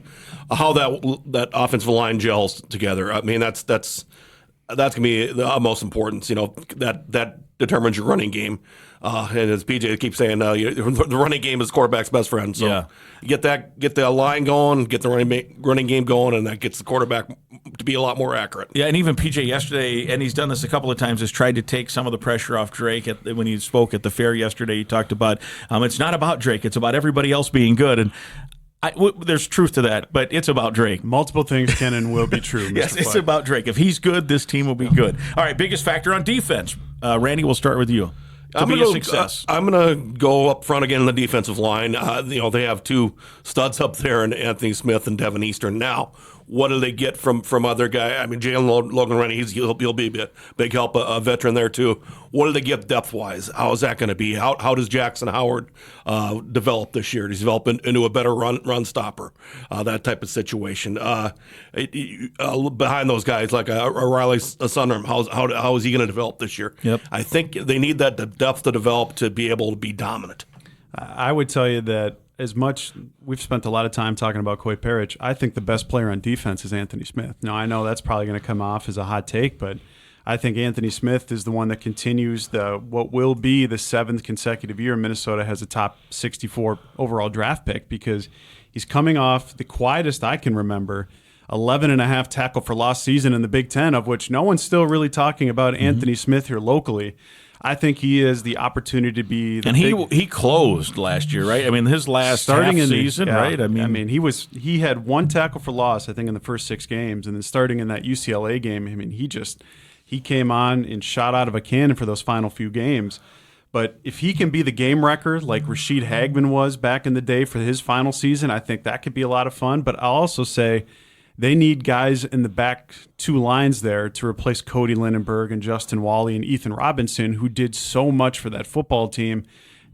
Speaker 5: how that offensive line gels together, I mean, that's going to be the most important. That determines your running game. And as PJ keeps saying, the running game is quarterback's best friend. So get the line going, get the running game going, and that gets the quarterback to be a lot more accurate.
Speaker 1: Yeah, and even PJ yesterday, and he's done this a couple of times, has tried to take some of the pressure off Drake. When he spoke at the fair yesterday, he talked about it's not about Drake, it's about everybody else being good. And there's truth to that, but it's about Drake.
Speaker 6: Multiple things can and will be true. Mr.
Speaker 1: Yes, it's
Speaker 6: Fleck.
Speaker 1: about Drake. If he's good, this team will be good. All right, biggest factor on defense. Randy, we'll start with you. To be a success.
Speaker 5: I'm going to go up front again in the defensive line. They have 2 studs up there, in Anthony Smith and Devin Eastern. Now, what do they get from other guys? I mean, Jalen Logan Rennie, he'll be a big help, a veteran there too. What do they get depth-wise? How is that going to be? How does Jackson Howard develop this year? Does he develop into a better run stopper? That type of situation. Behind those guys, like a Riley Sunderman, how is he going to develop this year?
Speaker 1: Yep.
Speaker 5: I think they need that depth to develop to be able to be dominant.
Speaker 6: I would tell you that as much, we've spent a lot of time talking about Coy Parrish. I think the best player on defense is Anthony Smith. Now, I know that's probably going to come off as a hot take, but I think Anthony Smith is the one that continues what will be the 7th consecutive year Minnesota has a top 64 overall draft pick, because he's coming off the quietest I can remember 11.5 tackle for loss season in the Big Ten, of which no one's still really talking about Anthony Smith here locally. I think he has the opportunity to be the
Speaker 1: he closed last year, right? I mean, his last starting season, right?
Speaker 6: I mean, he had 1 tackle for loss, I think, in the first 6 games, and then starting in that UCLA game, I mean, he came on and shot out of a cannon for those final few games. But if he can be the game wrecker like Rashid Hagman was back in the day for his final season, I think that could be a lot of fun. But I'll also say they need guys in the back 2 lines there to replace Cody Lindenberg and Justin Wally and Ethan Robinson, who did so much for that football team.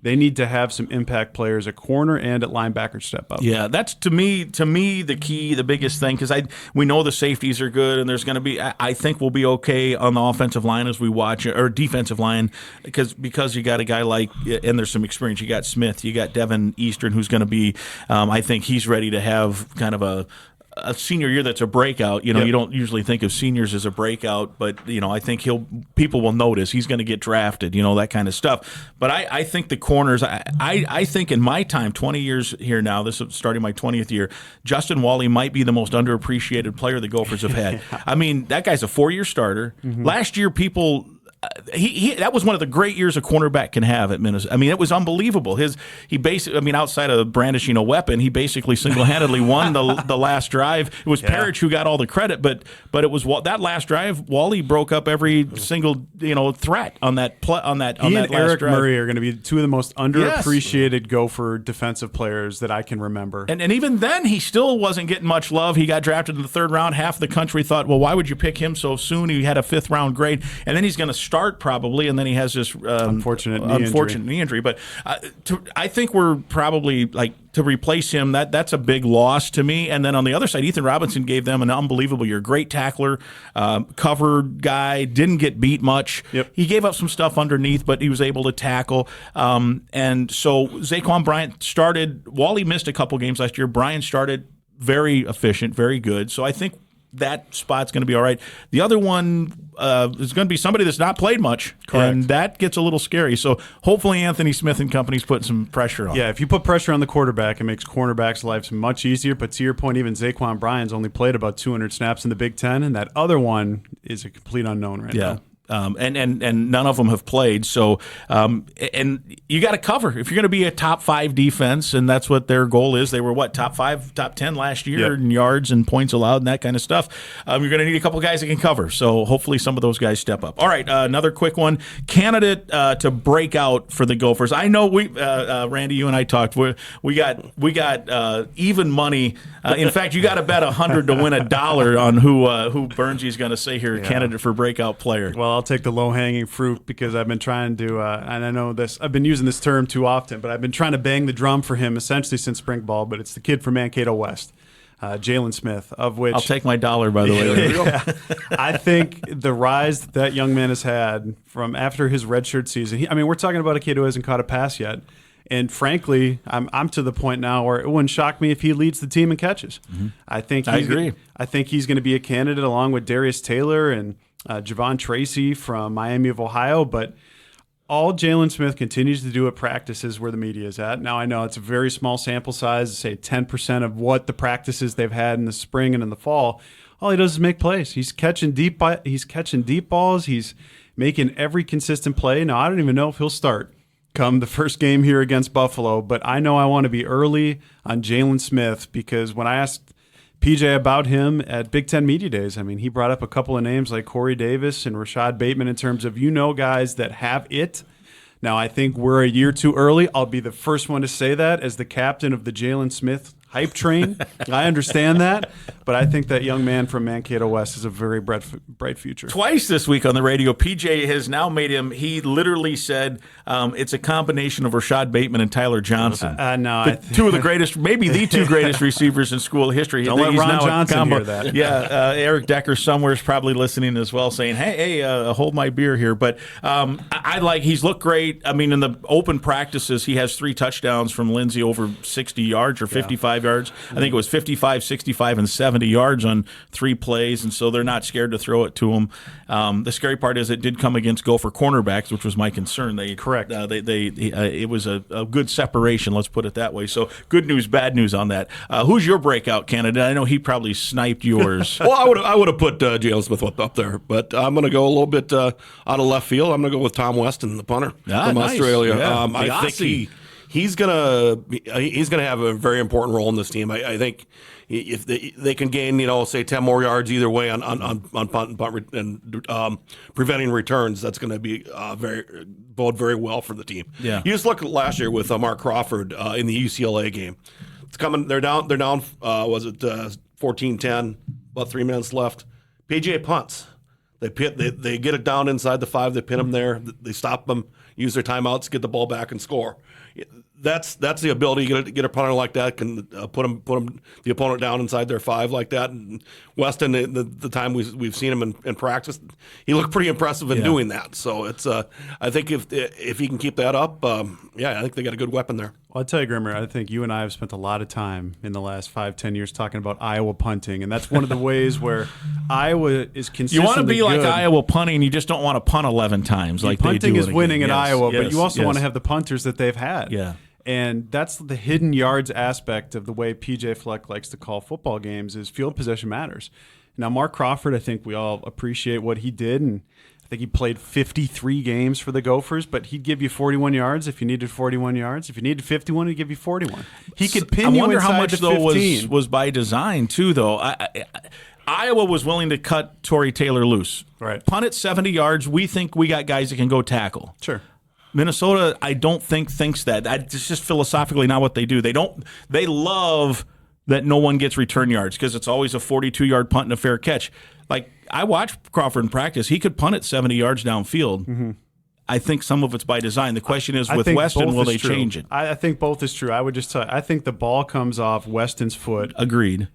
Speaker 6: They need to have some impact players at corner and at linebacker step up.
Speaker 1: Yeah, that's to me the key, the biggest thing, because we know the safeties are good, and there's going to be, I think we'll be okay on the offensive line as we watch, or defensive line, because you got a guy like, and there's some experience. You got Smith, you got Devin Eastern, who's going to be, I think he's ready to have kind of a senior year that's a breakout. You don't usually think of seniors as a breakout, but I think people will notice he's going to get drafted, that kind of stuff. But I think the corners, I think in my time, 20 years here now, this is starting my 20th year, Justin Wally might be the most underappreciated player the Gophers have had. I mean, that guy's a 4-year starter. Last year, people that was one of the great years a cornerback can have at Minnesota. I mean, it was unbelievable. He basically, outside of brandishing a weapon, he basically single-handedly won the last drive. It was Parrish who got all the credit, but it was that last drive. Wally broke up every single threat on that
Speaker 6: He and Eric Murray are going to be 2 of the most underappreciated Gopher defensive players that I can remember.
Speaker 1: And even then, he still wasn't getting much love. He got drafted in the 3rd round. Half the country thought, well, why would you pick him so soon? He had a 5th round grade, and then he's going to start probably, and then he has this
Speaker 6: unfortunate knee injury.
Speaker 1: But I think we're probably to replace him. That's a big loss to me. And then on the other side, Ethan Robinson gave them an unbelievable year. Great tackler, covered guy, didn't get beat much.
Speaker 6: Yep.
Speaker 1: He gave up some stuff underneath, but he was able to tackle. And so Zaquan Bryant started. Wally missed a couple games last year. Bryant started very efficient, very good. So I think that spot's going to be all right. The other one is going to be somebody that's not played much,
Speaker 6: correct,
Speaker 1: and that gets a little scary. So hopefully Anthony Smith and company's putting some pressure on.
Speaker 6: Yeah, if you put pressure on the quarterback, it makes cornerbacks' lives much easier. But to your point, even Zaquan Bryant's only played about 200 snaps in the Big Ten, and that other one is a complete unknown right now.
Speaker 1: And none of them have played. So, and you got to cover if you're going to be a top 5 defense, and that's what their goal is. They were top 5, top 10 last year in yards and points allowed and that kind of stuff. You're going to need a couple guys that can cover. So hopefully some of those guys step up. All right, another quick one. Candidate to break out for the Gophers. I know Randy, you and I talked. We got even money. In fact, you got to bet $100 to win $1 on who Burnsy's going to say here, candidate for breakout player.
Speaker 6: Well, I'll take the low-hanging fruit because I've been trying to, and I know this, I've been using this term too often, but I've been trying to bang the drum for him essentially since spring ball, but it's the kid from Mankato West, Jalen Smith, of which...
Speaker 1: I'll take my $1, by the way.
Speaker 6: I think the rise that young man has had from after his redshirt season, we're talking about a kid who hasn't caught a pass yet, and frankly, I'm to the point now where it wouldn't shock me if he leads the team in catches.
Speaker 1: Mm-hmm.
Speaker 6: I
Speaker 1: agree.
Speaker 6: I think he's going to be a candidate along with Darius Taylor and Javon Tracy from Miami of Ohio, but all Jalen Smith continues to do at practices where the media is at. Now, I know it's a very small sample size, say 10% of what the practices they've had in the spring and in the fall. All he does is make plays. He's catching deep balls. He's making every consistent play. Now, I don't even know if he'll start come the first game here against Buffalo, but I know I want to be early on Jalen Smith because when I asked PJ about him at Big Ten Media Days, he brought up a couple of names like Corey Davis and Rashad Bateman in terms of guys that have it. Now, I think we're a year too early. I'll be the first one to say that as the captain of the Jalen Smith hype train. I understand that, but I think that young man from Mankato West has a very bright future.
Speaker 1: Twice this week on the radio, PJ has now made him, he literally said it's a combination of Rashad Bateman and Tyler Johnson. Two of the greatest, maybe the two greatest receivers in school history.
Speaker 6: Don't let Ron Johnson hear that.
Speaker 1: Yeah, Eric Decker somewhere is probably listening as well, saying, hey, hold my beer here. But he's looked great. I mean, in the open practices, he has 3 touchdowns from Lindsey over 60 yards or 55 yards. I think it was 55, 65, and 70 yards on 3 plays, and so they're not scared to throw it to him. The scary part is it did come against Gopher cornerbacks, which was my concern.
Speaker 6: Correct.
Speaker 1: It was a good separation, let's put it that way. So good news, bad news on that. Who's your breakout candidate? I know he probably sniped yours.
Speaker 5: Well, I would have put Jalen Smith up there, but I'm going to go a little bit out of left field. I'm going to go with Tom Weston, the punter from Australia.
Speaker 1: Yeah,
Speaker 5: I think he's gonna have a very important role in this team. I think if they can gain, say 10 more yards either way on punt and preventing returns, that's going to be bode very well for the team.
Speaker 1: Yeah.
Speaker 5: You just look at last year with Mark Crawford in the UCLA game. It's coming. They're down. Was it 14-10? About 3 minutes left. PJ punts. They get it down inside the 5. They pin them there. They stop them. Use their timeouts. Get the ball back and score. That's the ability. You get a punter like that can put the opponent down inside their 5 like that. And Weston, the time we've seen him in practice, he looked pretty impressive in doing that. So it's I think if he can keep that up, I think they got a good weapon there.
Speaker 6: Well, I'll tell you, Grimmer, I think you and I have spent a lot of time in the last 5-10 years talking about Iowa punting, and that's one of the ways where Iowa is consistently
Speaker 1: You want to be
Speaker 6: good.
Speaker 1: like Iowa punting, you just don't want to punt 11 times like
Speaker 6: punting
Speaker 1: they do.
Speaker 6: Punting is winning at Iowa, but you also
Speaker 1: yes.
Speaker 6: want to have the punters that they've had.
Speaker 1: Yeah.
Speaker 6: And that's the hidden yards aspect of the way PJ Fleck likes to call football games is field possession matters. Now, Mark Crawford, I think we all appreciate what he did, and I think he played 53 games for the Gophers, but he'd give you 41 yards if you needed 41 yards. If you needed 51, he'd give you 41. He could pin you inside the 15. I wonder how much,
Speaker 1: though, was by design, too, though. Iowa was willing to cut Torrey Taylor loose.
Speaker 6: Right.
Speaker 1: Punt it 70 yards. We think we got guys that can go tackle.
Speaker 6: Sure.
Speaker 1: Minnesota, I don't think thinks that. It's just philosophically not what they do. They love that no one gets return yards because it's always a 42-yard punt and a fair catch. Like, I watched Crawford in practice. He could punt it 70 yards downfield. Mm-hmm. I think some of it's by design. The question is, with Weston, will they change it?
Speaker 6: I think both is true. I would just tell you, I think the ball comes off Weston's foot.
Speaker 1: Agreed.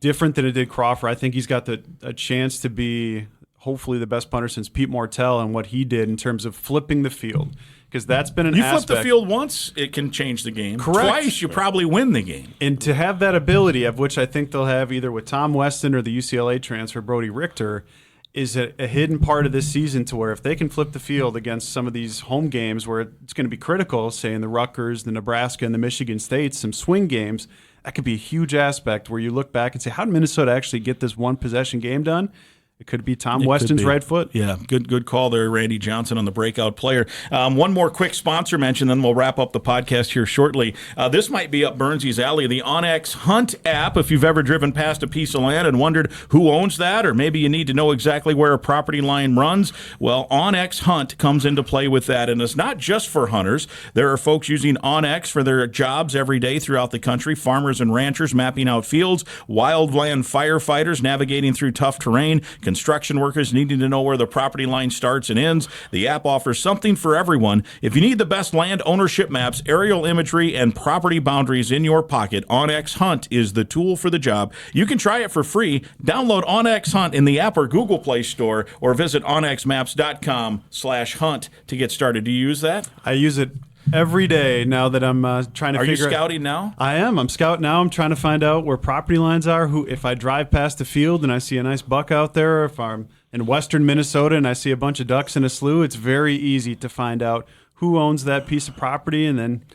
Speaker 6: Different than it did Crawford. I think he's got a chance to be hopefully the best punter since Pete Mortell and what he did in terms of flipping the field. Because that's been an aspect.
Speaker 1: You flip the field once, it can change the game.
Speaker 6: Correct.
Speaker 1: Twice, you probably win the game.
Speaker 6: And to have that ability, of which I think they'll have either with Tom Weston or the UCLA transfer, Brody Richter, is a hidden part of this season to where if they can flip the field against some of these home games where it's going to be critical, say in the Rutgers, the Nebraska, and the Michigan States, some swing games, that could be a huge aspect where you look back and say, how did Minnesota actually get this one-possession game done? It could be Tom Weston's right foot.
Speaker 1: Yeah, good call there, Randy Johnson on the breakout player. One more quick sponsor mention, then we'll wrap up the podcast here shortly. This might be up Burnsy's alley, the onX Hunt app. If you've ever driven past a piece of land and wondered who owns that, or maybe you need to know exactly where a property line runs, well, onX Hunt comes into play with that. And it's not just for hunters. There are folks using onX for their jobs every day throughout the country, farmers and ranchers mapping out fields, wildland firefighters navigating through tough terrain, construction workers needing to know where the property line starts and ends. The app offers something for everyone. If you need the best land ownership maps, aerial imagery, and property boundaries in your pocket, onX Hunt is the tool for the job. You can try it for free. Download onX Hunt in the app or Google Play Store or visit onxmaps.com/hunt to get started. Do you use that?
Speaker 6: I use it every day now that I'm trying to
Speaker 1: Are
Speaker 6: figure
Speaker 1: you scouting now?
Speaker 6: I am. I'm scouting now. I'm trying to find out where property lines are. If I drive past the field and I see a nice buck out there, or if I'm in western Minnesota and I see a bunch of ducks in a slough, it's very easy to find out who owns that piece of property, and then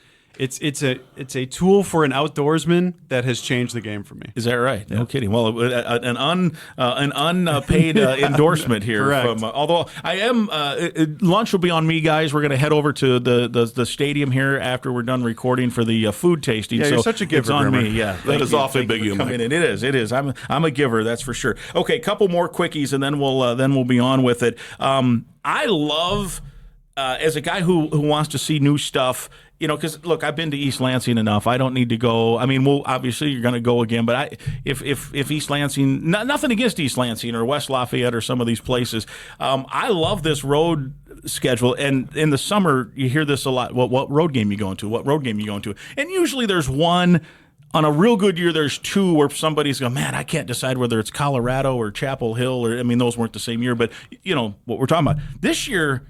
Speaker 6: it's a tool for an outdoorsman that has changed the game for me.
Speaker 1: Is that right? No kidding. Well, an unpaid endorsement here.
Speaker 6: Correct.
Speaker 1: From although I am lunch will be on me, guys. We're going to head over to the stadium here after we're done recording for the food tasting.
Speaker 6: Yeah,
Speaker 1: so
Speaker 6: you're such a giver.
Speaker 1: It's on
Speaker 6: Grimmer.
Speaker 1: me. Yeah,
Speaker 5: that is awfully big. You, Mike.
Speaker 1: It is. I'm a giver. That's for sure. Okay, couple more quickies, and then we'll be on with it. I love as a guy who wants to see new stuff because look, I've been to East Lansing enough. I don't need to go. I mean, obviously you're going to go again, but if East Lansing, nothing against East Lansing or West Lafayette or some of these places, I love this road schedule. And in the summer, you hear this a lot. What road game you going to? What road game you going to? And usually there's one. On a real good year, there's two where somebody's going, man, I can't decide whether it's Colorado or Chapel Hill, or those weren't the same year, but what we're talking about this year.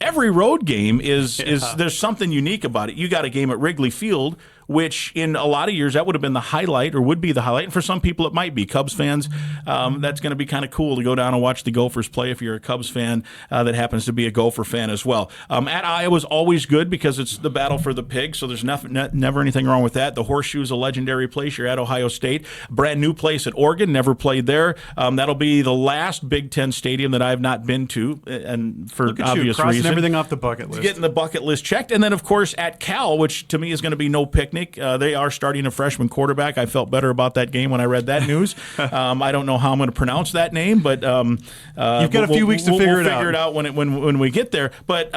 Speaker 1: Every road game is there's something unique about it. You got a game at Wrigley Field, which in a lot of years that would have been the highlight or would be the highlight. And for some people it might be. Cubs fans, that's going to be kind of cool to go down and watch the Gophers play if you're a Cubs fan that happens to be a Gopher fan as well. At Iowa's always good because it's the battle for the pig, so there's never anything wrong with that. The Horseshoe's a legendary place. You're at Ohio State. Brand new place at Oregon, never played there. That'll be the last Big Ten stadium that I have not been to, and for obvious reasons.
Speaker 6: Everything off the bucket list.
Speaker 1: Getting the bucket list checked. And then, of course, at Cal, which to me is going to be no picnic. They are starting a freshman quarterback. I felt better about that game when I read that news. I don't know how I'm going to pronounce that name, but
Speaker 6: you've got a few weeks to figure it out.
Speaker 1: We'll figure it out when we get there. But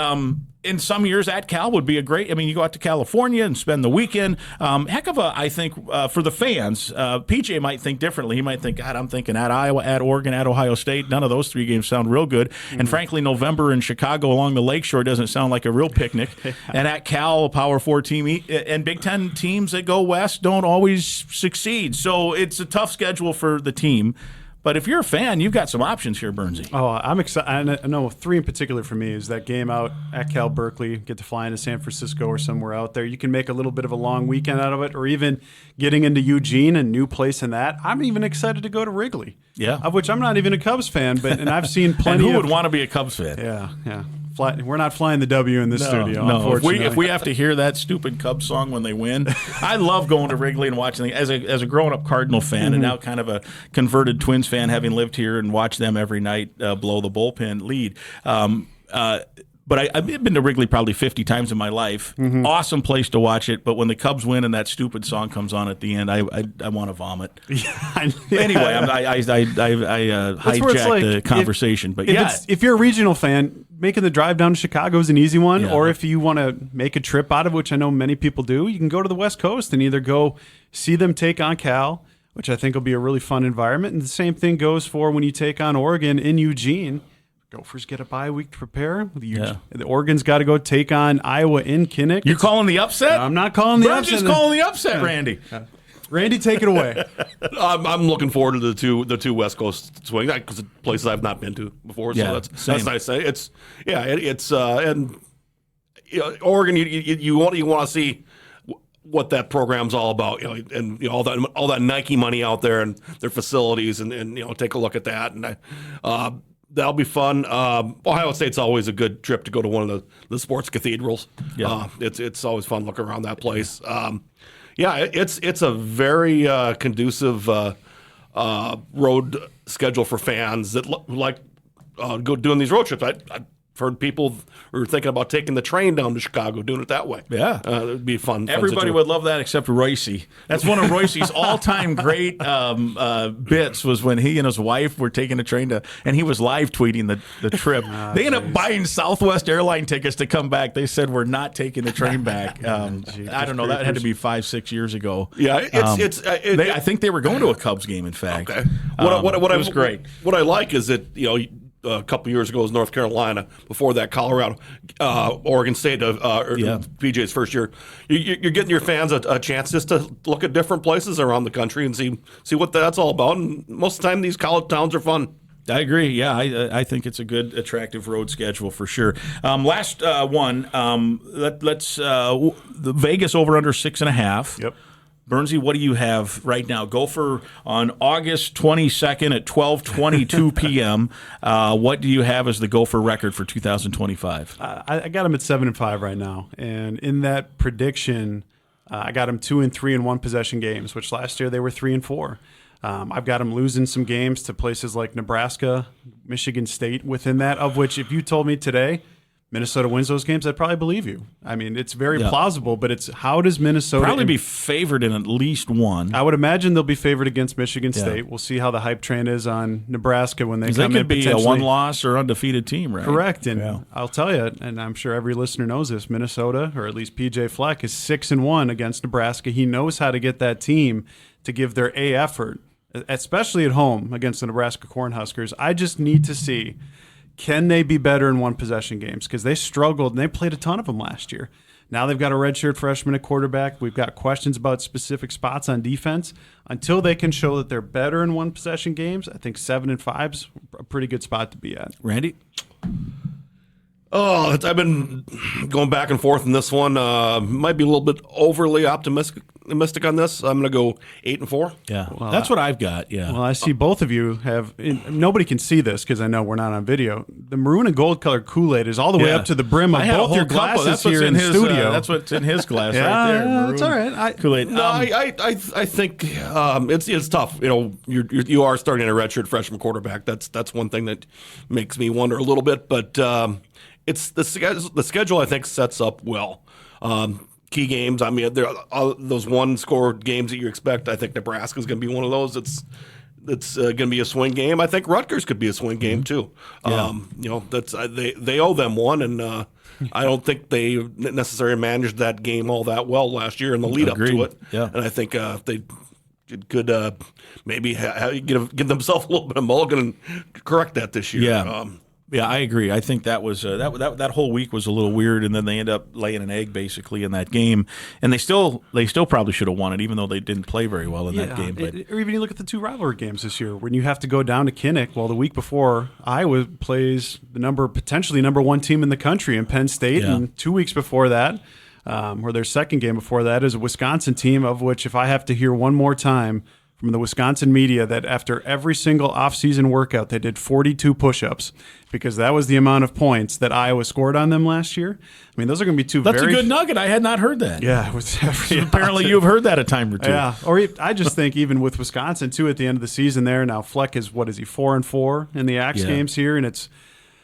Speaker 1: in some years at Cal would be a great. You go out to California and spend the weekend. Heck of a, I think, for the fans. PJ might think differently. He might think, God, I'm thinking at Iowa, at Oregon, at Ohio State. None of those three games sound real good. Mm-hmm. And frankly, November in Chicago along the lakeshore doesn't sound like a real picnic. And at Cal, a Power 4 team, and Big Ten teams that go west don't always succeed. So it's a tough schedule for the team. But if you're a fan, you've got some options here, Bernsey.
Speaker 6: Oh, I'm excited. I know three in particular for me is that game out at Cal Berkeley, get to fly into San Francisco or somewhere out there. You can make a little bit of a long weekend out of it, or even getting into Eugene, a new place in that. I'm even excited to go to Wrigley.
Speaker 1: Yeah.
Speaker 6: Of which I'm not even a Cubs fan, and I've seen plenty
Speaker 1: and who would want to be a Cubs fan?
Speaker 6: Yeah. We're not flying the W in this studio,
Speaker 1: no.
Speaker 6: unfortunately.
Speaker 1: If we have to hear that stupid Cubs song when they win, I love going to Wrigley and watching as a grown-up Cardinal fan and now kind of a converted Twins fan, having lived here and watched them every night blow the bullpen lead. But I've been to Wrigley probably 50 times in my life. Mm-hmm. Awesome place to watch it. But when the Cubs win and that stupid song comes on at the end, I want to vomit.
Speaker 6: Yeah.
Speaker 1: Anyway, I hijacked the conversation. But
Speaker 6: if you're a regional fan, making the drive down to Chicago is an easy one. Yeah. Or if you want to make a trip out of it, which I know many people do, you can go to the West Coast and either go see them take on Cal, which I think will be a really fun environment. And the same thing goes for when you take on Oregon in Eugene. Gophers get a bye week to prepare. The Oregon's got to go take on Iowa in Kinnick.
Speaker 1: You're calling the upset?
Speaker 6: I'm not calling the upset.
Speaker 1: Just calling the upset, Randy.
Speaker 6: Randy, take it away.
Speaker 5: I'm looking forward to the two West Coast swings because places I've not been to before. So that's nice. And Oregon, you want to see what that program's all about, and all that Nike money out there and their facilities, and take a look at that, and that'll be fun. Ohio State's always a good trip to go to one of the sports cathedrals. Yeah. It's always fun looking around that place. It's a very conducive road schedule for fans that like go doing these road trips. I've heard people who are thinking about taking the train down to Chicago, doing it that way.
Speaker 1: Yeah.
Speaker 5: It'd be fun.
Speaker 1: Everybody would love that except Royce. That's one of Royce's all-time great bits was when he and his wife were taking a train and he was live tweeting the trip. They ended up buying Southwest airline tickets to come back. They said, we're not taking the train back. I don't know. That had to be 5-6 years ago.
Speaker 5: Yeah.
Speaker 1: I think they were going to a Cubs game, in fact.
Speaker 5: Okay.
Speaker 1: It was great.
Speaker 5: What I like is that, a couple years ago was North Carolina. Before that, Colorado, Oregon State, PJ's first year. You're getting your fans a chance just to look at different places around the country and see what that's all about. And most of the time, these college towns are fun.
Speaker 1: I agree. Yeah, I think it's a good, attractive road schedule for sure. Last one. Let's the Vegas over under 6.5.
Speaker 5: Yep.
Speaker 1: Bernsey, what do you have right now? Gopher on August 22nd at 12:22 p.m. What do you have as the Gopher record for 2025?
Speaker 6: I got them at 7-5 right now, and in that prediction, I got them 2-3 in one possession games, which last year they were 3-4. I've got them losing some games to places like Nebraska, Michigan State within that, of which if you told me today Minnesota wins those games, I'd probably believe you. I mean, it's very plausible, but it's how does Minnesota
Speaker 1: probably be favored in at least one?
Speaker 6: I would imagine they'll be favored against Michigan State. We'll see how the hype train is on Nebraska when they come in.
Speaker 1: They could be a one-loss or undefeated team, right?
Speaker 6: Correct, and I'll tell you, and I'm sure every listener knows this, Minnesota, or at least PJ Fleck, is 6-1 against Nebraska. He knows how to get that team to give their A effort, especially at home against the Nebraska Cornhuskers. I just need to see, can they be better in one-possession games? Because they struggled, and they played a ton of them last year. Now they've got a redshirt freshman at quarterback. We've got questions about specific spots on defense. Until they can show that they're better in one-possession games, I think 7-5's a pretty good spot to be at.
Speaker 1: Randy?
Speaker 5: Oh, I've been going back and forth in this one. Might be a little bit overly optimistic on this. I'm going to go 8-4.
Speaker 1: Yeah, well, that's what I've got. Yeah.
Speaker 6: Well, I see both of you have. Nobody can see this because I know we're not on video. The maroon and gold colored Kool-Aid is all the way up to the brim of both your glasses here in the studio.
Speaker 1: That's what's in his glass right there.
Speaker 6: Yeah, that's all right.
Speaker 1: Kool-Aid.
Speaker 5: No, I think it's tough. You know, you are starting a redshirt freshman quarterback. That's one thing that makes me wonder a little bit, but. It's the schedule. I think sets up well. Key games. I mean, there are those one-score games that you expect. I think Nebraska is going to be one of those. It's going to be a swing game. I think Rutgers could be a swing game too.
Speaker 1: Yeah.
Speaker 5: You know, that's they owe them one, and I don't think they necessarily managed that game all that well last year in the lead up to it.
Speaker 1: Yeah.
Speaker 5: And I think they could maybe give themselves a little bit of mulligan and correct that this year.
Speaker 1: Yeah. Yeah, I agree. I think that was that whole week was a little weird, and then they end up laying an egg basically in that game, and they still probably should have won it, even though they didn't play very well in that game. But.
Speaker 6: Or even you look at the two rivalry games this year, when you have to go down to Kinnick. Well, the week before, Iowa plays the potentially number one team in the country in Penn State, and 2 weeks before that, or their second game before that, is a Wisconsin team, of which if I have to hear one more time from the Wisconsin media that after every single offseason workout, they did 42 push-ups because that was the amount of points that Iowa scored on them last year. I mean, those are going to be
Speaker 1: That's a good nugget. I had not heard that.
Speaker 6: Yeah. It was
Speaker 1: apparently you've heard that a time or two.
Speaker 6: Yeah. Or I just think even with Wisconsin, too, at the end of the season there, now Fleck is, 4-4 in the Axe games here, and it's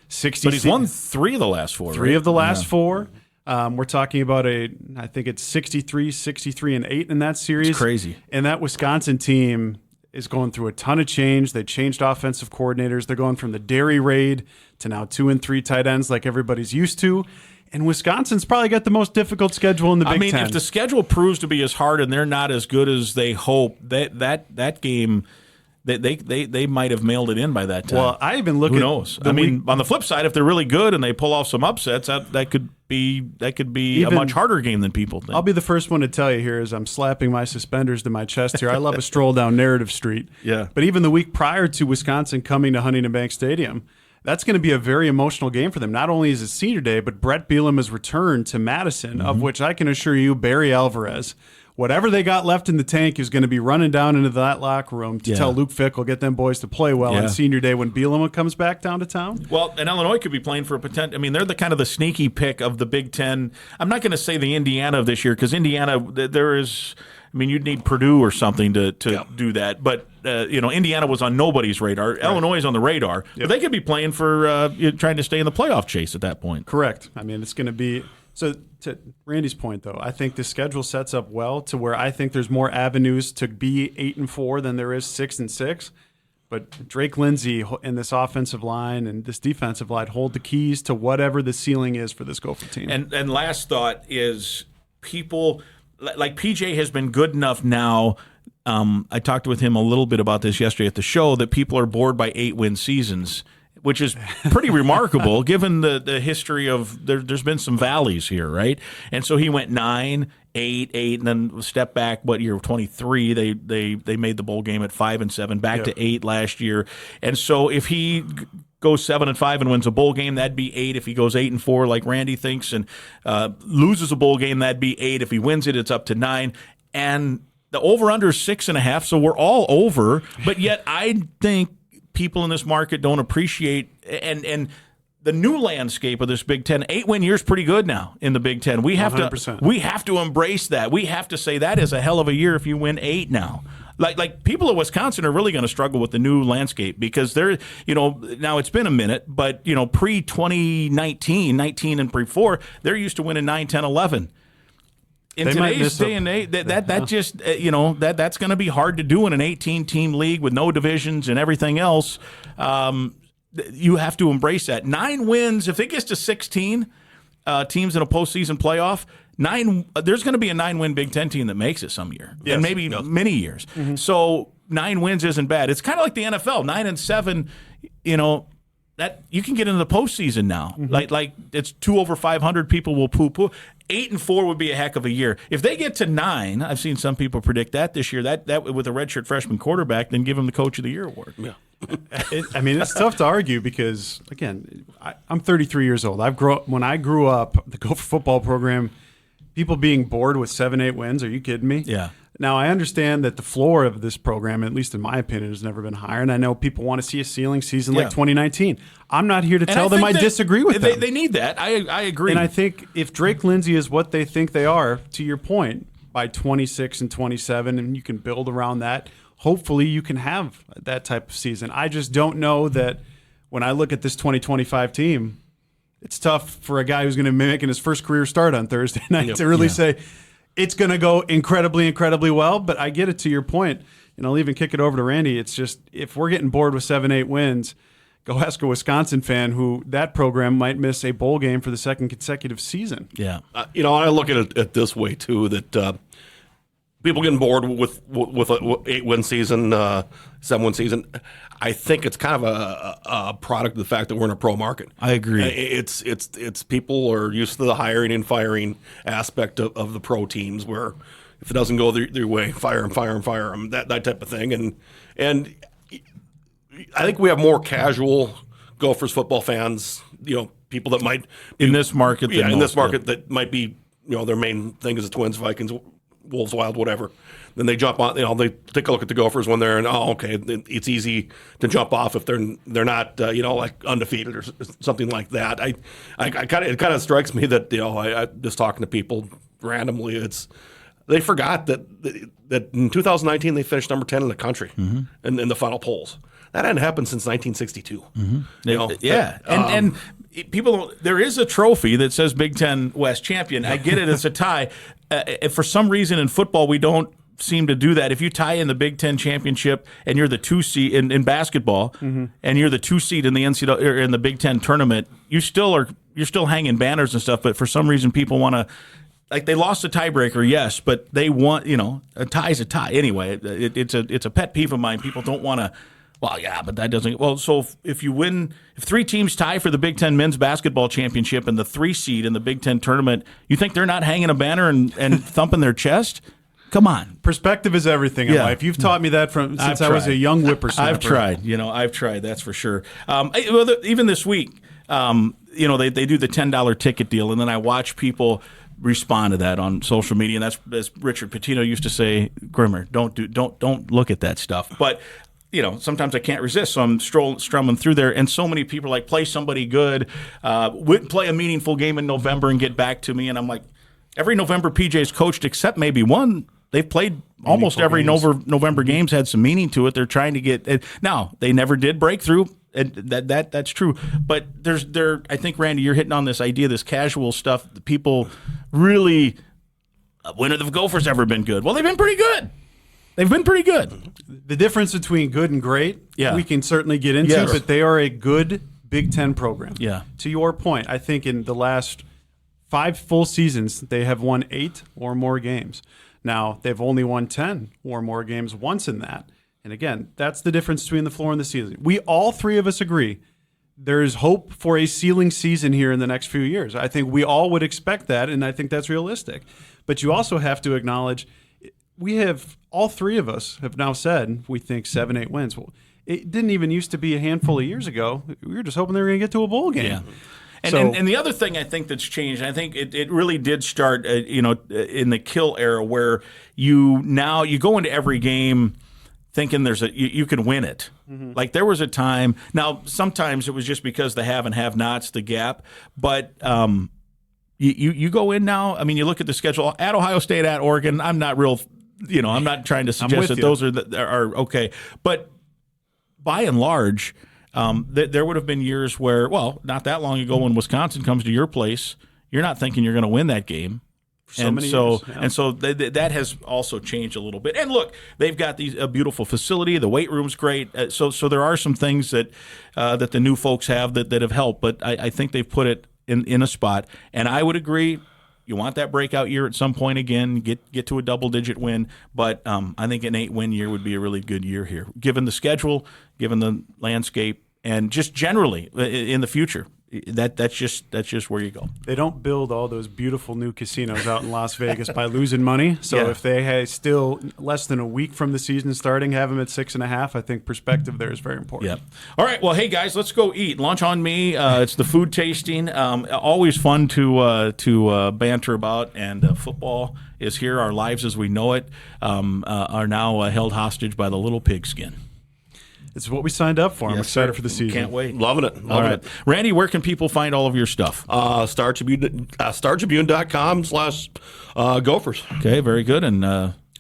Speaker 6: 60.
Speaker 1: But he's won 3 of the last 4.
Speaker 6: Three of the last 4. We're talking about I think it's 63-8 in that series.
Speaker 1: It's crazy.
Speaker 6: And that Wisconsin team is going through a ton of change. They changed offensive coordinators. They're going from the Dairy Raid to now 2 and 3 tight ends like everybody's used to. And Wisconsin's probably got the most difficult schedule in the Big Ten.
Speaker 1: I mean, if the schedule proves to be as hard and they're not as good as they hope, that game – They might have mailed it in by that time.
Speaker 6: Well, I even look at.
Speaker 1: Who knows? I mean, on the flip side, if they're really good and they pull off some upsets, that could be a much harder game than people think.
Speaker 6: I'll be the first one to tell you here as I'm slapping my suspenders to my chest here. I love a stroll down Narrative Street.
Speaker 1: Yeah.
Speaker 6: But even the week prior to Wisconsin coming to Huntington Bank Stadium, that's going to be a very emotional game for them. Not only is it senior day, but Brett Bielema has returned to Madison, of which I can assure you, Barry Alvarez, whatever they got left in the tank is going to be running down into that locker room to tell Luke Fickell, get them boys to play well on senior day when Bielema comes back down to town.
Speaker 1: Well, and Illinois could be playing for a potential. I mean, they're the kind of the sneaky pick of the Big Ten. I'm not going to say the Indiana of this year because Indiana, there is. I mean, you'd need Purdue or something to do that. But, Indiana was on nobody's radar. Right. Illinois is on the radar. But they could be playing for trying to stay in the playoff chase at that point.
Speaker 6: Correct. I mean, it's going to be – so to Randy's point, though, I think the schedule sets up well to where I think there's more avenues to be 8-4 than there is 6-6. But Drake Lindsey and this offensive line and this defensive line hold the keys to whatever the ceiling is for this Gopher team.
Speaker 1: And last thought is people – like PJ has been good enough now. I talked with him a little bit about this yesterday at the show that people are bored by 8-win seasons, which is pretty remarkable given the history of there's been some valleys here, right? And so he went 9, 8, and then step back. What year? 23. They made the bowl game at 5-7, back to 8 last year. And so if he goes 7-5 and wins a bowl game, that'd be 8. If he goes 8-4, like Randy thinks, and loses a bowl game, that'd be 8. If he wins it, it's up to 9. And the over/under is 6.5. So we're all over. But yet, I think people in this market don't appreciate and the new landscape of this Big Ten. 8-win year is pretty good now in the Big Ten. We have 100%. We have to embrace that. We have to say that is a hell of a year if you win 8 now. Like people at Wisconsin are really going to struggle with the new landscape because they're, now it's been a minute, but, pre-2019, 19 and pre-4, they're used to winning 9, 10, 11. In today's day and age, that's going to be hard to do in an 18-team league with no divisions and everything else. You have to embrace that. 9 wins, if it gets to 16 teams in a postseason playoff, there's going to be a 9-win Big Ten team that makes it some year, and maybe many years. Mm-hmm. So 9 wins isn't bad. It's kind of like the NFL, 9 and 7. That you can get into the postseason now. Mm-hmm. Like it's 2 over 500. People will poo-poo. 8 and 4 would be a heck of a year. If they get to 9, I've seen some people predict that this year. That with a redshirt freshman quarterback, then give him the Coach of the Year award.
Speaker 5: Yeah.
Speaker 6: It's tough to argue because again, I'm 33 years old. When I grew up, the Gopher football program. People being bored with 7, 8 wins. Are you kidding me?
Speaker 1: Yeah.
Speaker 6: Now, I understand that the floor of this program, at least in my opinion, has never been higher. And I know people want to see a ceiling season like 2019. I'm not here to tell them I disagree with them.
Speaker 1: They need that. I agree.
Speaker 6: And I think if Drake Lindsay is what they think they are, to your point, by 26 and 27, and you can build around that, hopefully you can have that type of season. I just don't know that when I look at this 2025 team, it's tough for a guy who's going to be making his first career start on Thursday night to really say it's going to go incredibly, incredibly well. But I get it to your point. I'll even kick it over to Randy. It's just if we're getting bored with 7, 8 wins, go ask a Wisconsin fan who that program might miss a bowl game for the second consecutive season.
Speaker 1: Yeah.
Speaker 5: I look at it this way, too, that people getting bored with a 8-win season, 7-win season. I think it's kind of a product of the fact that we're in a pro market.
Speaker 1: I agree.
Speaker 5: It's people are used to the hiring and firing aspect of the pro teams, where if it doesn't go their way, fire them, that type of thing. And I think we have more casual Gophers football fans, people that might
Speaker 1: in this market.
Speaker 5: That might be their main thing is the Twins, Vikings, Wolves, Wild, whatever. Then they jump on. They take a look at the Gophers when they're in. It's easy to jump off if they're not like undefeated or something like that. It kind of strikes me that I just talking to people randomly. They forgot that in 2019 they finished number 10 in the country in the final polls. That hadn't happened since 1962.
Speaker 1: Mm-hmm. And people, there is a trophy that says Big Ten West champion. I get it; it's a tie. For some reason in football, we don't seem to do that. If you tie in the Big Ten championship and you're the 2 seed in basketball, and you're the 2 seed in the NCAA or in the Big Ten tournament, you're still hanging banners and stuff. But for some reason, people want to. Like they lost a tiebreaker, yes, but they want a tie's a tie anyway. It's a pet peeve of mine. People don't want to. Well, yeah, but that doesn't. Well, so if 3 teams tie for the Big Ten men's basketball championship and the 3 seed in the Big Ten tournament, you think they're not hanging a banner and thumping their chest? Come on.
Speaker 6: Perspective is everything in life. You've taught me that since I was a young whippersnapper.
Speaker 1: I've tried. I've tried. That's for sure. Even this week, they do the $10 ticket deal, and then I watch people respond to that on social media, and that's as Richard Pitino used to say, Grimmer, don't look at that stuff. But sometimes I can't resist, so I'm strumming through there, and so many people are like, play somebody good, play a meaningful game in November and get back to me, and I'm like, every November PJ's coached except maybe one. They've played almost every November games, had some meaning to it. They're trying to get – now, they never did break through, and that's true. But I think, Randy, you're hitting on this idea, this casual stuff. People really – when have the Gophers ever been good? Well, they've been pretty good.
Speaker 6: The difference between good and great, we can certainly get into, but they are a good Big Ten program.
Speaker 1: Yeah.
Speaker 6: To your point, I think in the last 5 full seasons, they have won 8 or more games. Now, they've only won 10 or more games once in that. And again, that's the difference between the floor and the ceiling. We all 3 of us agree there is hope for a ceiling season here in the next few years. I think we all would expect that, and I think that's realistic. But you also have to acknowledge all 3 of us have now said we think 7, 8 wins. Well, it didn't even used to be a handful of years ago. We were just hoping they were going to get to a bowl game.
Speaker 1: Yeah. And the other thing I think that's changed, I think it really did start, in the Kill era, where you go into every game thinking you can win it. Mm-hmm. Like there was a time. Now sometimes it was just because the have and have-nots, the gap, but you go in now. I mean, you look at the schedule at Ohio State, at Oregon. I'm not real I'm not trying to
Speaker 6: with
Speaker 1: suggest that
Speaker 6: you.
Speaker 1: those are okay. But by and large, there would have been years where, well, not that long ago when Wisconsin comes to your place, you're not thinking you're going to win that game.
Speaker 6: Many years, yeah.
Speaker 1: And so that has also changed a little bit. And look, they've got a beautiful facility. The weight room's great. So there are some things that the new folks have that have helped. But I think they've put it in a spot. And I would agree, you want that breakout year at some point again, get to a double-digit win. But I think an 8-win year would be a really good year here, given the schedule, given the landscape, and just generally in the future. That's just where you go.
Speaker 6: They don't build all those beautiful new casinos out in Las Vegas by losing money. So
Speaker 1: Yeah.
Speaker 6: if they had still less than a week from the season starting, have them at 6.5, I think perspective there is very important.
Speaker 1: Yeah. All right. Well, hey guys, let's go eat. Lunch on me. It's the food tasting. Always fun to banter about. And football is here. Our lives as we know it are now held hostage by the little pigskin.
Speaker 6: It's what we signed up for. I'm
Speaker 1: Yes,
Speaker 6: excited
Speaker 1: sir.
Speaker 6: for the season.
Speaker 1: Can't wait.
Speaker 5: Loving it.
Speaker 1: All
Speaker 5: Loving
Speaker 1: right,
Speaker 5: it.
Speaker 1: Randy, where can people find all of your stuff?
Speaker 5: Star Tribune, StarTribune.com/Gophers.
Speaker 1: Okay, very good. And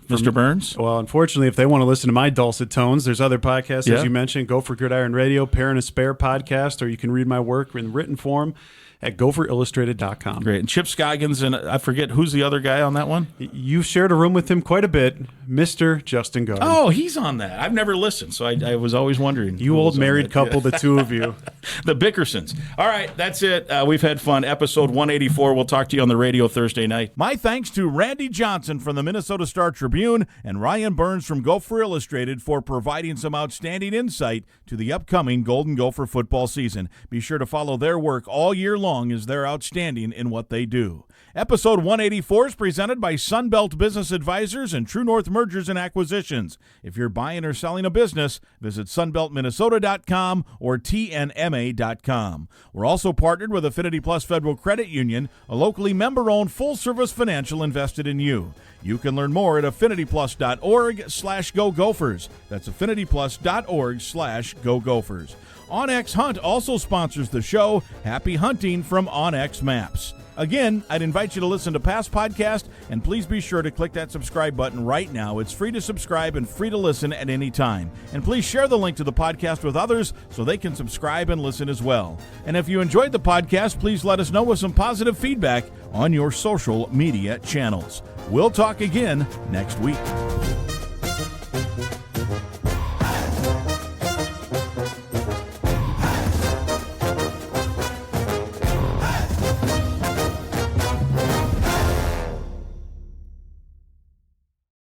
Speaker 1: Mr. Burns?
Speaker 6: Well, unfortunately, if they want to listen to my dulcet tones, there's other podcasts,
Speaker 1: Yeah.
Speaker 6: as you mentioned, Gopher Gridiron Radio, Pair and a Spare podcast, or you can read my work in written form at gopherillustrated.com.
Speaker 1: Great. And Chip Scoggins, and I forget who's the other guy on that one?
Speaker 6: You've shared a room with him quite a bit, Mr. Justin Garden.
Speaker 1: Oh, he's on that. I've never listened, so I was always wondering.
Speaker 6: You
Speaker 1: who
Speaker 6: old
Speaker 1: was on
Speaker 6: married
Speaker 1: that.
Speaker 6: couple, the two of you.
Speaker 1: The Bickersons. All right, that's it. We've had fun. Episode 184. We'll talk to you on the radio Thursday night. My thanks to Randy Johnson from the Minnesota Star Tribune and Ryan Burns from Gopher Illustrated for providing some outstanding insight to the upcoming Golden Gopher football season. Be sure to follow their work all year long as they're outstanding in what they do. Episode 184 is presented by Sunbelt Business Advisors and True North Mergers and Acquisitions. If you're buying or selling a business, visit sunbeltminnesota.com or tnma.com. We're also partnered with Affinity Plus Federal Credit Union, a locally member-owned full-service financial invested in you. You can learn more at affinityplus.org/Go Gophers. That's affinityplus.org/Go Gophers. OnX Hunt also sponsors the show. Happy hunting from OnX Maps. Again, I'd invite you to listen to past podcasts, and please be sure to click that subscribe button right now. It's free to subscribe and free to listen at any time. And please share the link to the podcast with others so they can subscribe and listen as well. And if you enjoyed the podcast, please let us know with some positive feedback on your social media channels. We'll talk again next week.